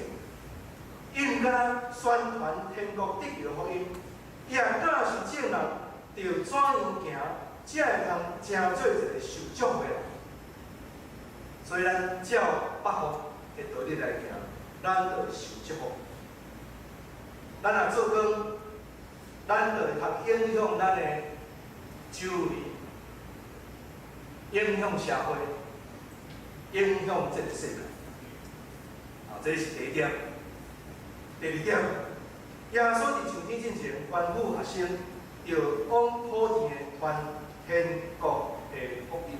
伊毋敢宣传天国得救的福音，伊也教是证人着怎样行，才会通成做一个受祝福的人。所以咱照北福的道理来行，咱就会受祝福。咱若做工，咱就会通影响咱的周围，影响社会，影响这个世界。这是第一点。第二点，耶稣伫上天之前吩咐学生，要往普天的传天国的福音。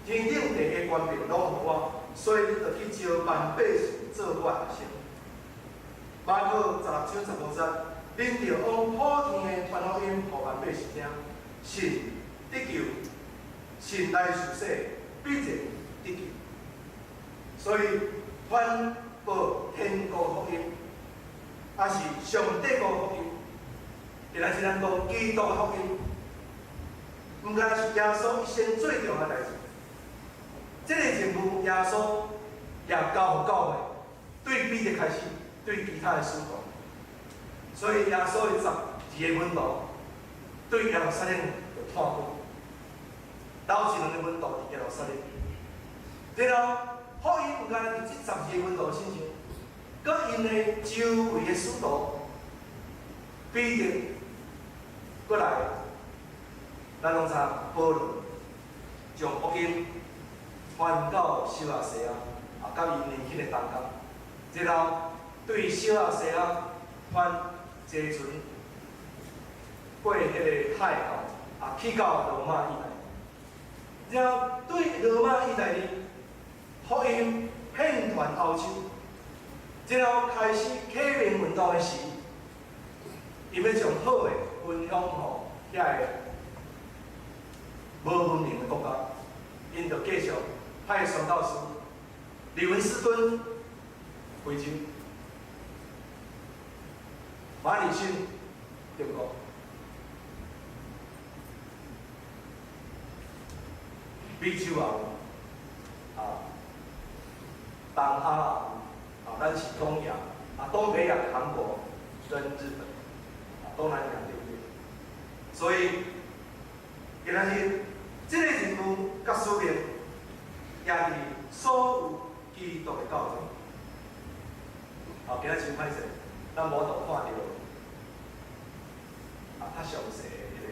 天顶地下权柄拢互我，所以你着去招万百姓做我的学生。马可16章15节，恁着往普天的传福音，互万百姓听，信得救，信来受洗，必然得救。所以传报天国福音，也是上帝国福音，原来是咱讲基督的福音，毋但是耶稣一生最重要的代志。这个任务耶稣也交互教会，对彼得开始，对其他的使徒。所以耶稣的12个门徒对耶路撒冷就判分，头一两个门徒伫耶路撒冷，然后。福音毋干伫这12个门徒身上，佮因的周围的使徒，彼得，佮来，咱拢知保罗将福音传到小亚细亚，甲伊年轻的同工，然后对小亚细亚传坐船过迄个海口，去到罗马意大利，然后对罗马意大利。福音遍传欧洲，然后开始启明运动的时，伊要将好的分享予遐个无文明的国家，因就继续派传道士李文斯顿非洲、马里逊中国、美洲也有东亚咱是东亚东北亚的韩国跟日本东南亚对不对？所以，今仔日这个任务甲使命，也伫所有基督的教会。今仔真歹势，咱无度看到较详细的迄个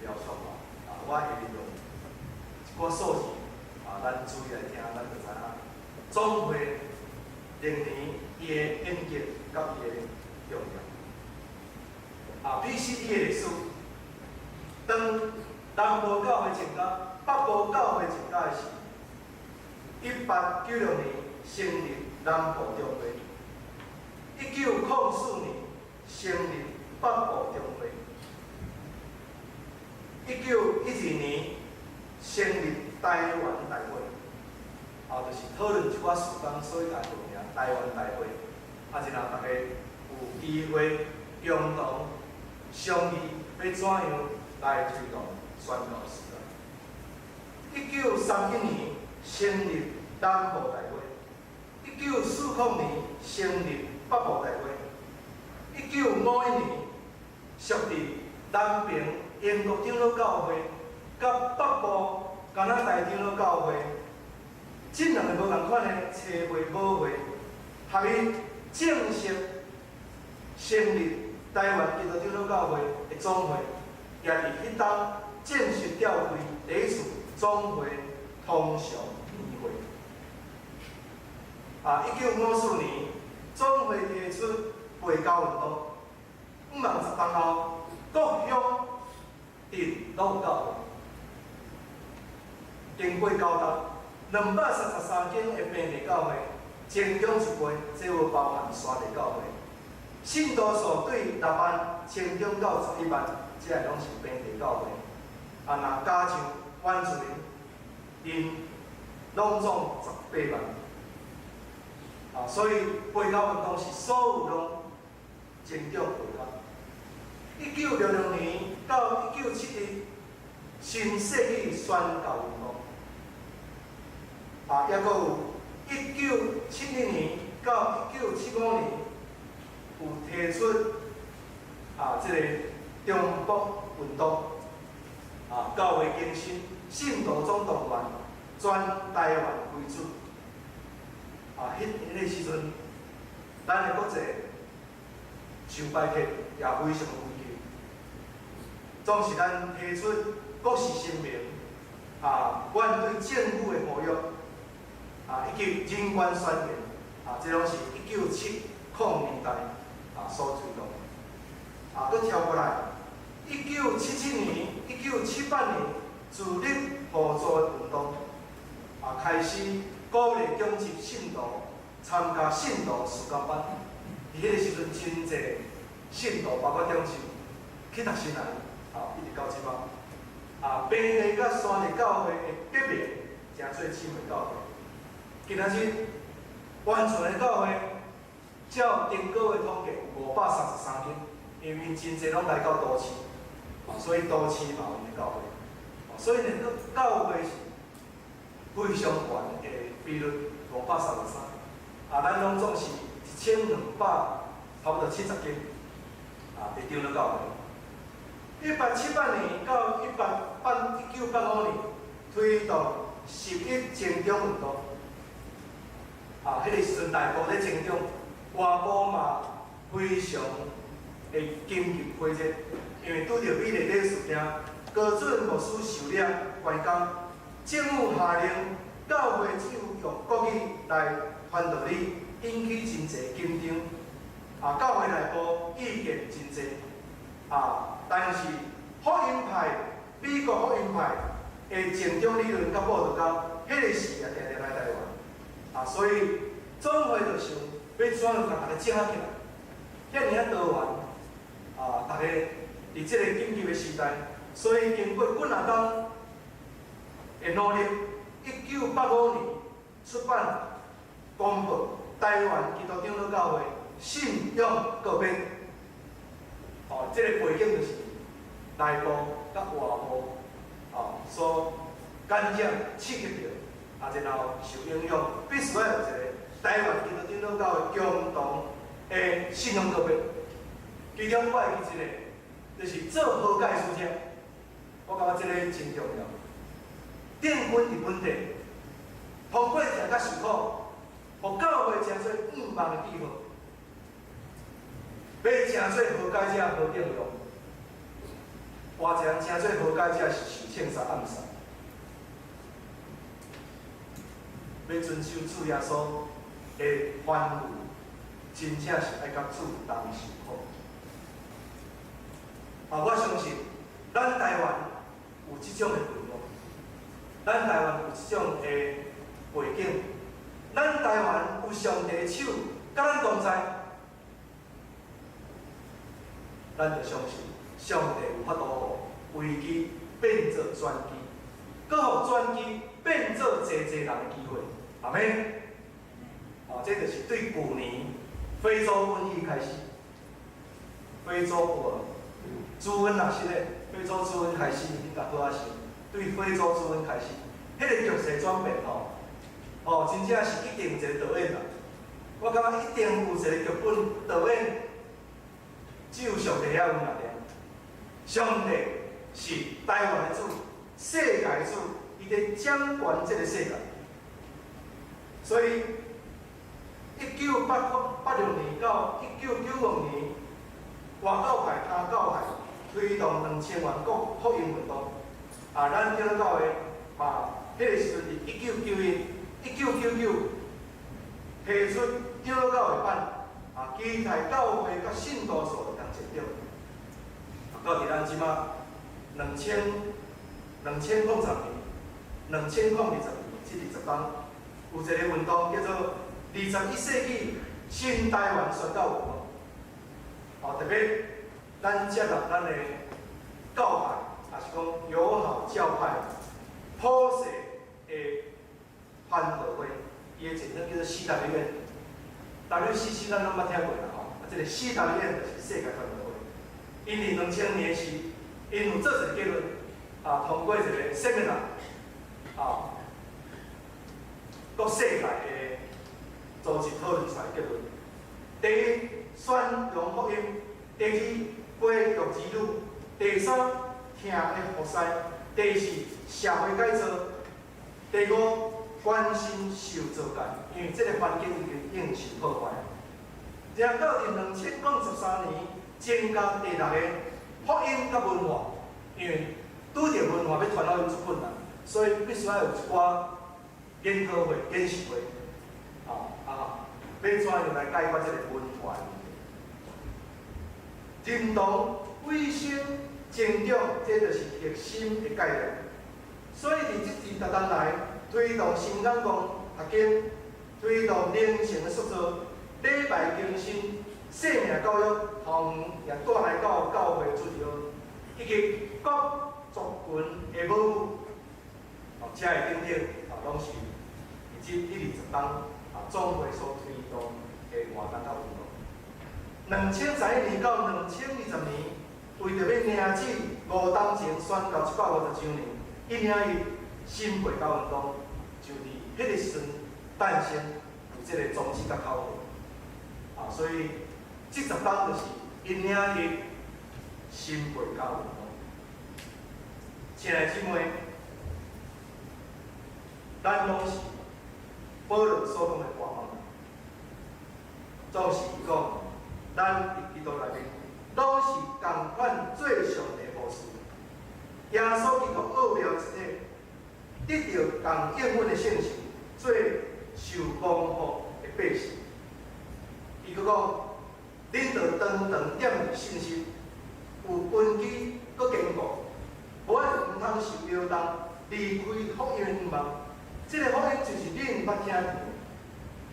描述我会利用一寡数字咱注意来听，咱就知影。总会历年伊的演讲甲伊的重要。PCD 的历史，当南部教会增加、北部教会增加的是1896年成立南部中会，1904年成立北部中会，1912年成立台湾大会。就是讨论一寡事工，所以来做名台湾大会，然后大家有机会共同商议要怎样来推动宣教事工。1931年成立南部大会，1940年成立北部大会，1951年设立南平英国长老教会，甲北部加拿大长老教会。这两个无共款的车会、舞会，合伊正式成立台湾基督长老教会的总会，也伫迄当正式召开第一次总会通常议会。1954年，总会提出背教运动，5万10当后，各乡镇拢有教会。经过交搭，233间的本地教会，增长1倍，这无包含山地教会。信徒数对6万增长到11万，这拢是本地教会。若加上原住民，因拢总18万。所以背教运动是所有拢增长背教。1966年到1971，新世纪宣教运动。也阁有1972年到1975年，有提出这个中北运动，教会更新，信徒总动员，全台湾为主。迄个时阵，咱的国际受拜客也非常危急，总是咱提出国事声明，阮对政府的呼吁。以及人权宣言，这拢是1970年代所推动。佫跳过来，1977年、1978年自立互助运动，开始鼓励强集信徒参加信徒暑假班。伫迄个时阵，真侪信徒，包括中心去读新来，一直到即摆。本地甲山地教会的结盟，诚做姊妹教会。今仔日，完全的教会，照中国的统计有533间，因为真侪拢来到都市，所以都市嘛有因的教会，所以呢，教会是非常悬的比率533，咱拢总是1200，差不多70间，会长老教会。1878年到1985年推动11增长运动。迄个时阵内部咧增长，外部嘛非常会紧急火热，因为拄着美丽的事件，高准牧师受领关监，政府下令教会只有用国语来传道理，引起真侪紧张。教会内部意见真侪，但是福音派、美国福音派的成长理论甲报道到，迄个时也定定来台湾。所以总会就想要怎样甲大家整起来，遐尔多元，大家伫即个紧急的时代，所以经过几啊冬的努力，1985年出版公布台湾基督长老教会信仰革命。这个背景就是内部甲外部所感染刺激着。然后受影响，必须要有一个台湾基督长老教会共同的信仰革命。其中我会记一个，就是做好解事者，我感觉这个真重要。淀粉伫本地，通过食甲受苦，互教会诚做5万的记号，要诚做好解者好应用。活一人诚做好解者是受庆杀暗杀。要遵守主耶稣的吩咐，真正是爱甲主同受苦。我相信咱台湾有即种的培养，咱台湾有即种的背景，咱台湾有上帝的手，甲咱同在，咱就相信上帝有法度互危机变做转机，搁互转机变做济人的机会。阿妹，这就是对去年非洲瘟疫开始，非洲猪瘟若是咧，非洲猪瘟开始，你甲好啊想，对非洲猪瘟开始，迄个局势转变真正是一定一个导演啦。我感觉一定有一个剧本导演，只有上帝遐有力量。上帝是台湾的主，世界的主，伊在掌管这个世界。所以，1986年1992年，外教派他教派推动2000万国福音运动。咱基督教的迄个时阵伫1999提出基督教的版，期待教会甲信徒数会当成长。到伫咱即马2020年，即20当，有一个运动叫做21世纪新台湾宣教运动。特别咱接纳咱的教派，也是讲友好教派普世的传道会，伊的前身叫做CWN。WCC 咱拢捌听过啦即个 CWN 就是世界传道会。因2000年时，因有做一个结论，通过一个 seminar， 国世界的组织讨论出来的结论。第一，宣扬福音；第二，培育儿女；第三，听的服侍；第四，社会改造；第五，关心受造界，因为这个环境已经受破坏。然后到2013年，增加第6个福音甲文化，因为拄着文化要传到日本啦，所以必须要有一寡研讨会、演习会，要怎样来解决这个文化问题？认同、卫生、成长，这就是核心的概念。所以伫这16年来，推动新港公学经，推动灵性的塑造、礼拜更新、生命教育、校园也带来到教会主流，以及各族群的保护，这个等等，拢是以及20当总会所推动的活动甲运动。2011年到2020年，为着要迎起5当前宣教150周年，101新培教运动，就伫迄个时阵诞生有这个宗旨甲口号。所以这10当就是101新培教运动。亲爱姊妹，咱拢是保罗所讲的歌嘛，总是讲，咱伫基督内面，拢是同款做上帝的仆士。耶稣基督奥妙一体，得到同应允的圣性，做受光复的百姓。伊佫讲，恁着长长点伫信心，有根基，佫坚固，无爱毋通受摇动，离开福音的远望。这个福音就是恁捌听到，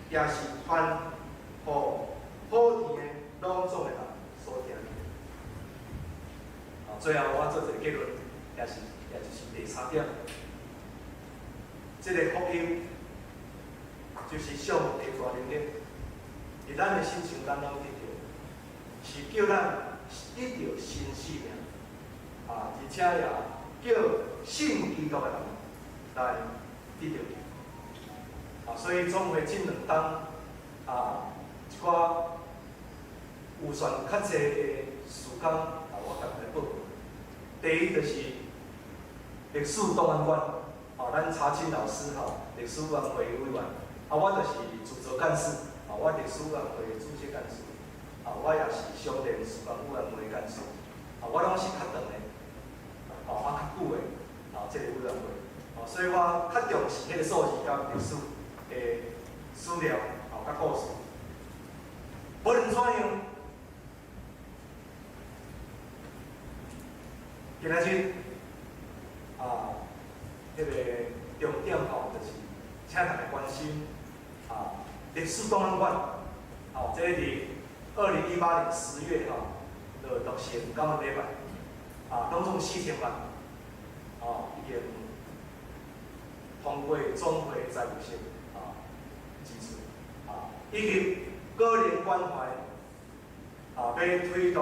也是传予好听的朗诵的人所听到。最后我做一个结论，也就是第3点，这个福音就是上帝大能力，伫咱的身上咱拢得到，是叫咱得到新生命，而且也叫信基督的人来得到。所以总会这2当一寡有算较济的事工，我甲来报告。第一就是历史档案馆，咱查清老师历史委员会委员，我就是自责干事，我历史委员会主席干事，我也是商联事工委员会干事，我拢是较长的，较久的，这个委员会，所以我较重视迄个数字甲历史的资料，甲故事。无论怎样，今仔日迄个重点就是请大家关心历史档案馆，这伫2018年10月就落成9个礼拜，拢总4000万，已经通过总会财务性支出，以及个人关怀，要推动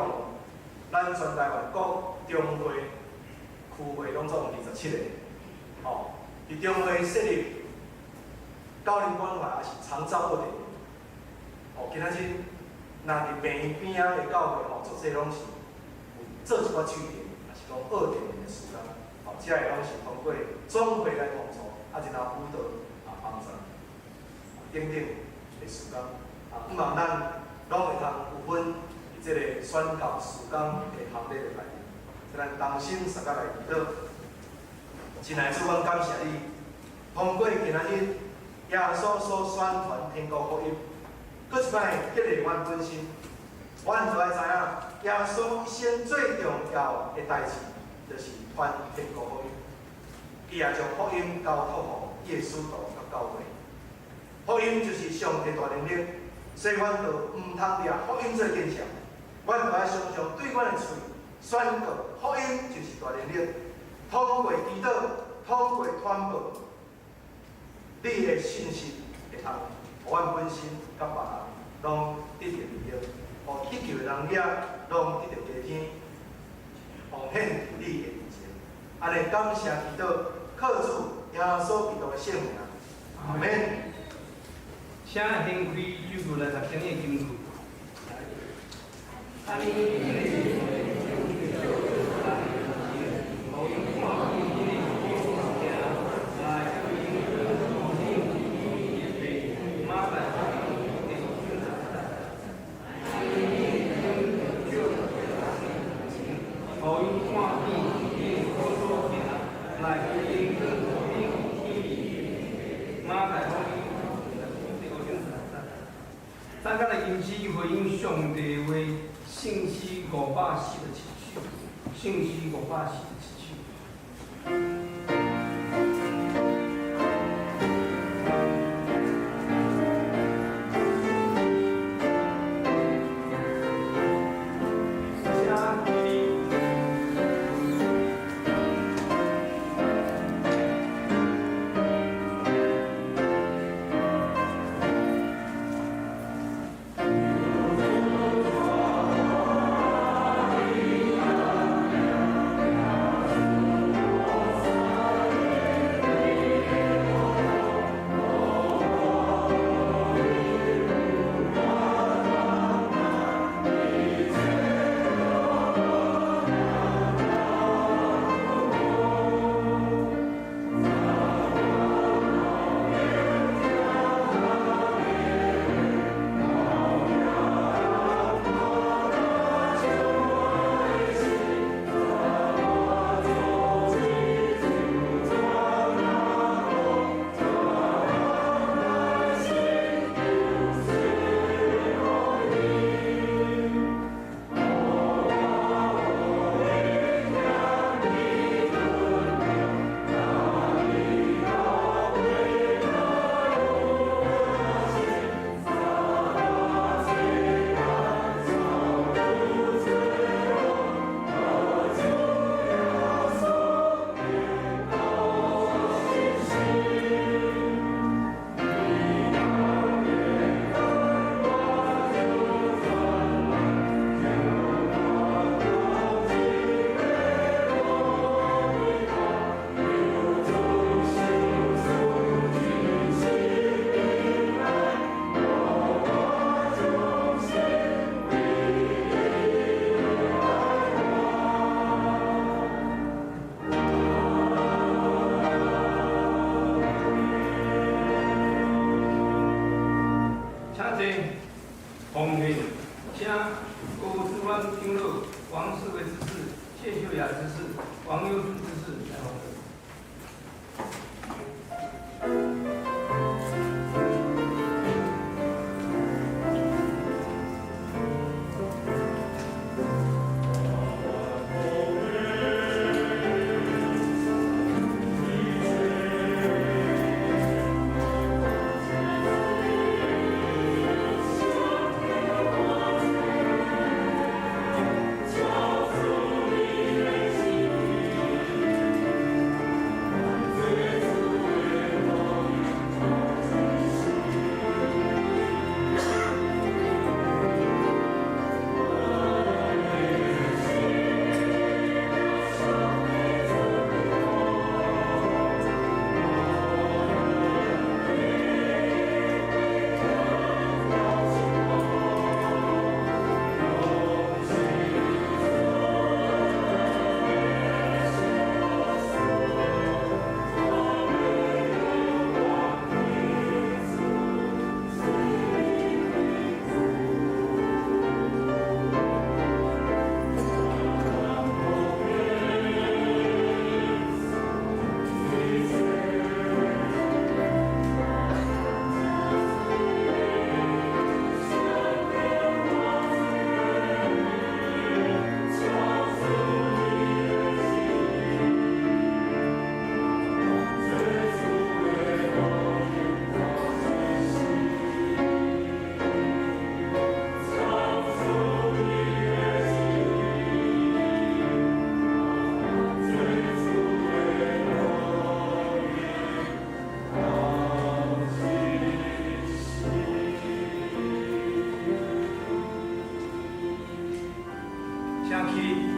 咱全台湾各中会、区会拢总27个，伫中会设立教人关怀也是长照部队，今仔日若伫病院边仔的教会，足侪拢是有做一寡据点，也是讲2点零的事工，这个拢是通过总会来统筹，然后辅导帮助等等的事工。希望咱拢会通有份这个宣教事工的行列内面，咱同心三甲来祈祷。亲爱的主，阮感谢你，通过今仔日耶稣所宣传天国福音，搁一摆激励阮本身。阮就要知影，耶稣一生最重要的代志，就是传天国福音。伊也将福音交托予耶稣道甲教会。福音就是上帝大能力，所以阮就毋通掠福音做见证。阮就要常常对阮的嘴宣告，福音就是大能力。通过祈祷，通过传播，你的信息会通，互阮本身甲别人拢得到力量，互祈求的人也拢得到加添，奉献你的面前。安尼感谢祈祷，靠主耶稣基督的圣名，阿门。请掀开举过来十天的金库。咱今日因此回应上帝话，信息547句，信息547句。去。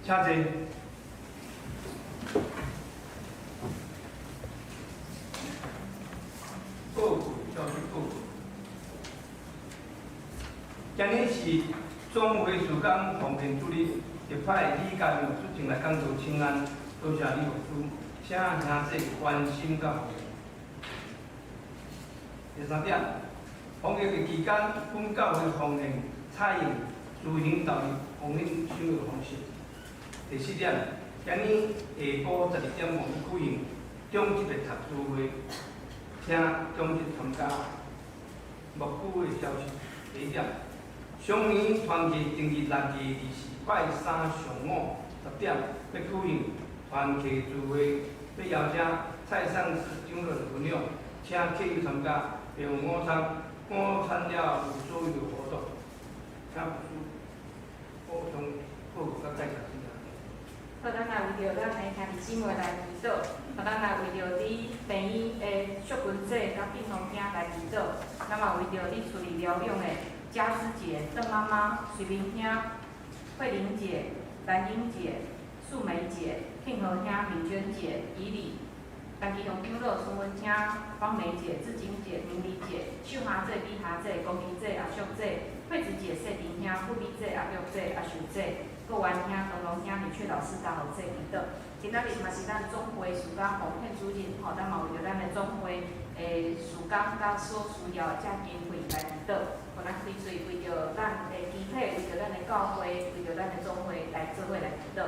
请坐。报告，教师报告。今日是总会事工奉献主日，特派李家荣出庭来讲道请安，多谢李牧师，请兄弟关心甲奉献。第三点，防疫的期间，本教会奉献采用自行导入防疫收入方式。第四点，今日下晡12点半举行中级的读书会，请中级参加。目久的消息，第一点，上年团契正日6月24拜三上午10点要举行团契聚会，要邀请蔡尚市长老分享，请客友参加，并午餐了有所有的活动。请补充报告甲介绍。好，咱来为着咱的兄弟姊妹来祈祷，好，咱来为着你病院的淑君姐甲病房兄来祈祷，咱嘛为着你处理疗养的嘉师姐、邓妈妈、水明兄、慧玲姐、兰英姐、素梅姐、庆和兄、敏娟姐、怡礼、陈其雄长老、孙文兄、方梅姐、志金姐、明理姐、秀霞姐、美霞姐、龚琪姐、阿秀姐、惠子姐、谢婷兄、富美姐、阿玉姐、阿秀姐。各员兄、东龙兄、李雀老师、大豪姐祈祷。今仔日嘛是咱总会事工奉献主日，吼，咱嘛为着咱的总会事工甲所需要的这经费来祈祷。互咱随随为着咱的集体，为着咱的教会，为着咱的总会来做伙来祈祷。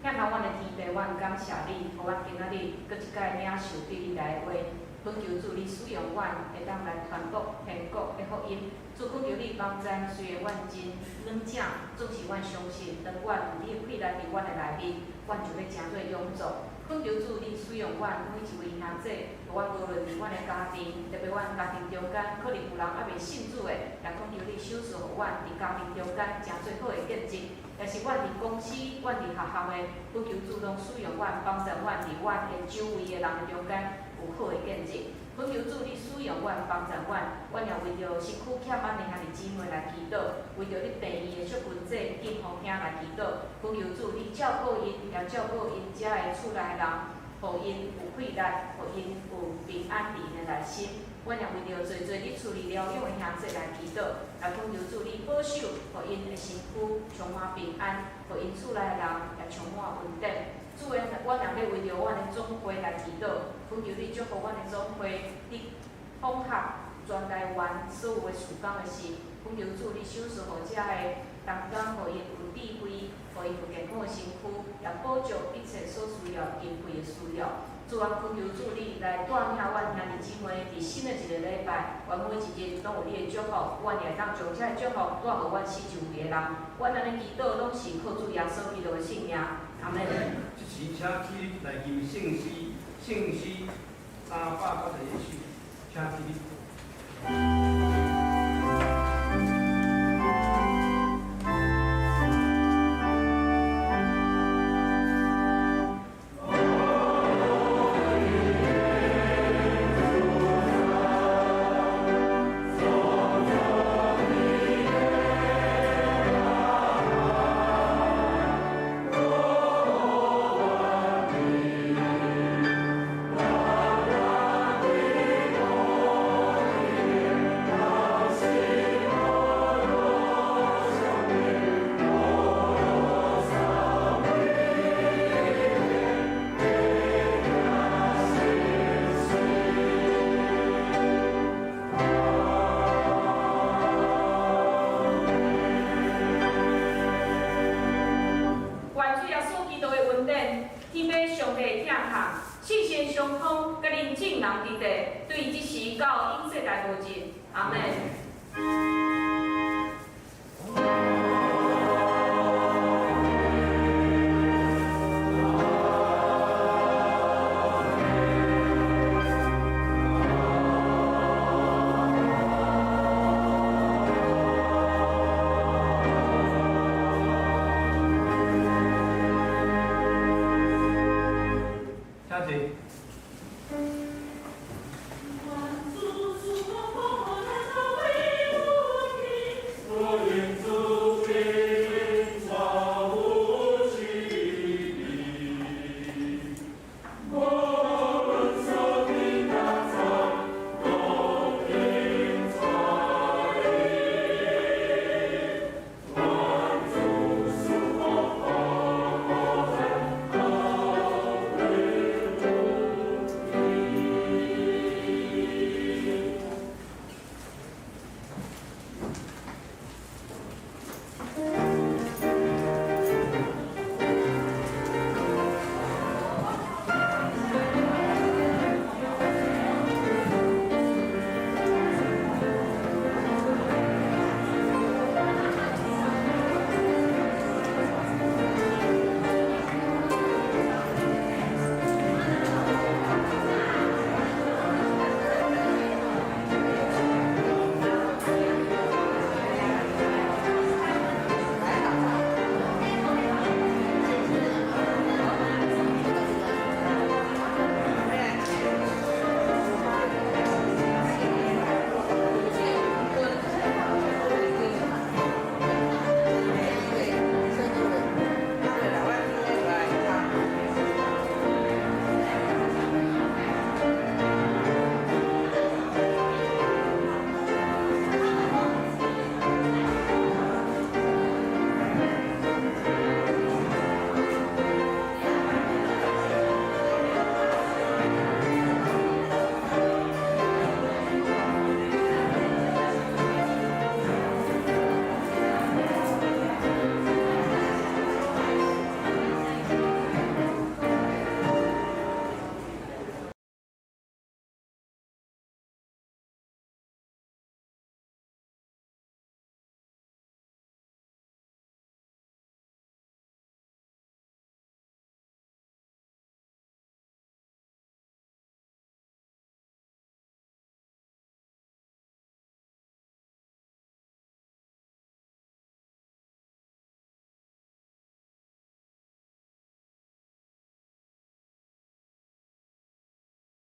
向头阮的天父，阮感谢你，互阮今仔日搁一摆领受对你来的话。恳求主你使用阮，会当来传播天国的福音。主恳求你帮咱，虽然阮真软正，总是阮相信，当阮有你的气力伫阮的内面，阮就要诚做勇壮。恳求主你使用阮每一位兄弟，阮无论伫阮的家庭，特别阮家庭中间，可能有人还未信主的，也恳求你手赐互阮伫家庭中间诚最好的见证。也是阮伫公司、阮伫学校的，恳求主动使用阮，帮助阮伫阮的周围的人中间。有好的见证，恳求主你使用阮，帮助阮，阮也为着身躯欠咱的兄弟姊妹来祈祷，为着你病院的淑君姐、健康兄来祈祷，恳求主你照顾因，也照顾因遮的厝内人，互因有气力，互因有平安利的内心。阮也为着做你处理疗养的兄弟来祈祷，来恳求主你保守，互因的身躯充满平安，互因厝内的人也充满稳定。主的，阮也要为着阮的总会来祈祷，恳求你祝福阮的总会，你统合全台湾所有的事工的事，恳求主你手赐互遮的同工，互因有智慧，互因有健康的身躯，也保障一切所需要经费的需要。主啊，恳求主你来带领阮兄弟姊妹伫新的一个礼拜，阮每一日拢有你的祝福，阮也当将遮的祝福带互阮四周围的人。阮安尼祈祷拢是靠主耶稣基督的圣名。阿门。即时请起来吟圣诗391首，请起。愿天父上帝疼痛，信心相通，甲恁众人伫地，对即时到永世大无尽。阿门。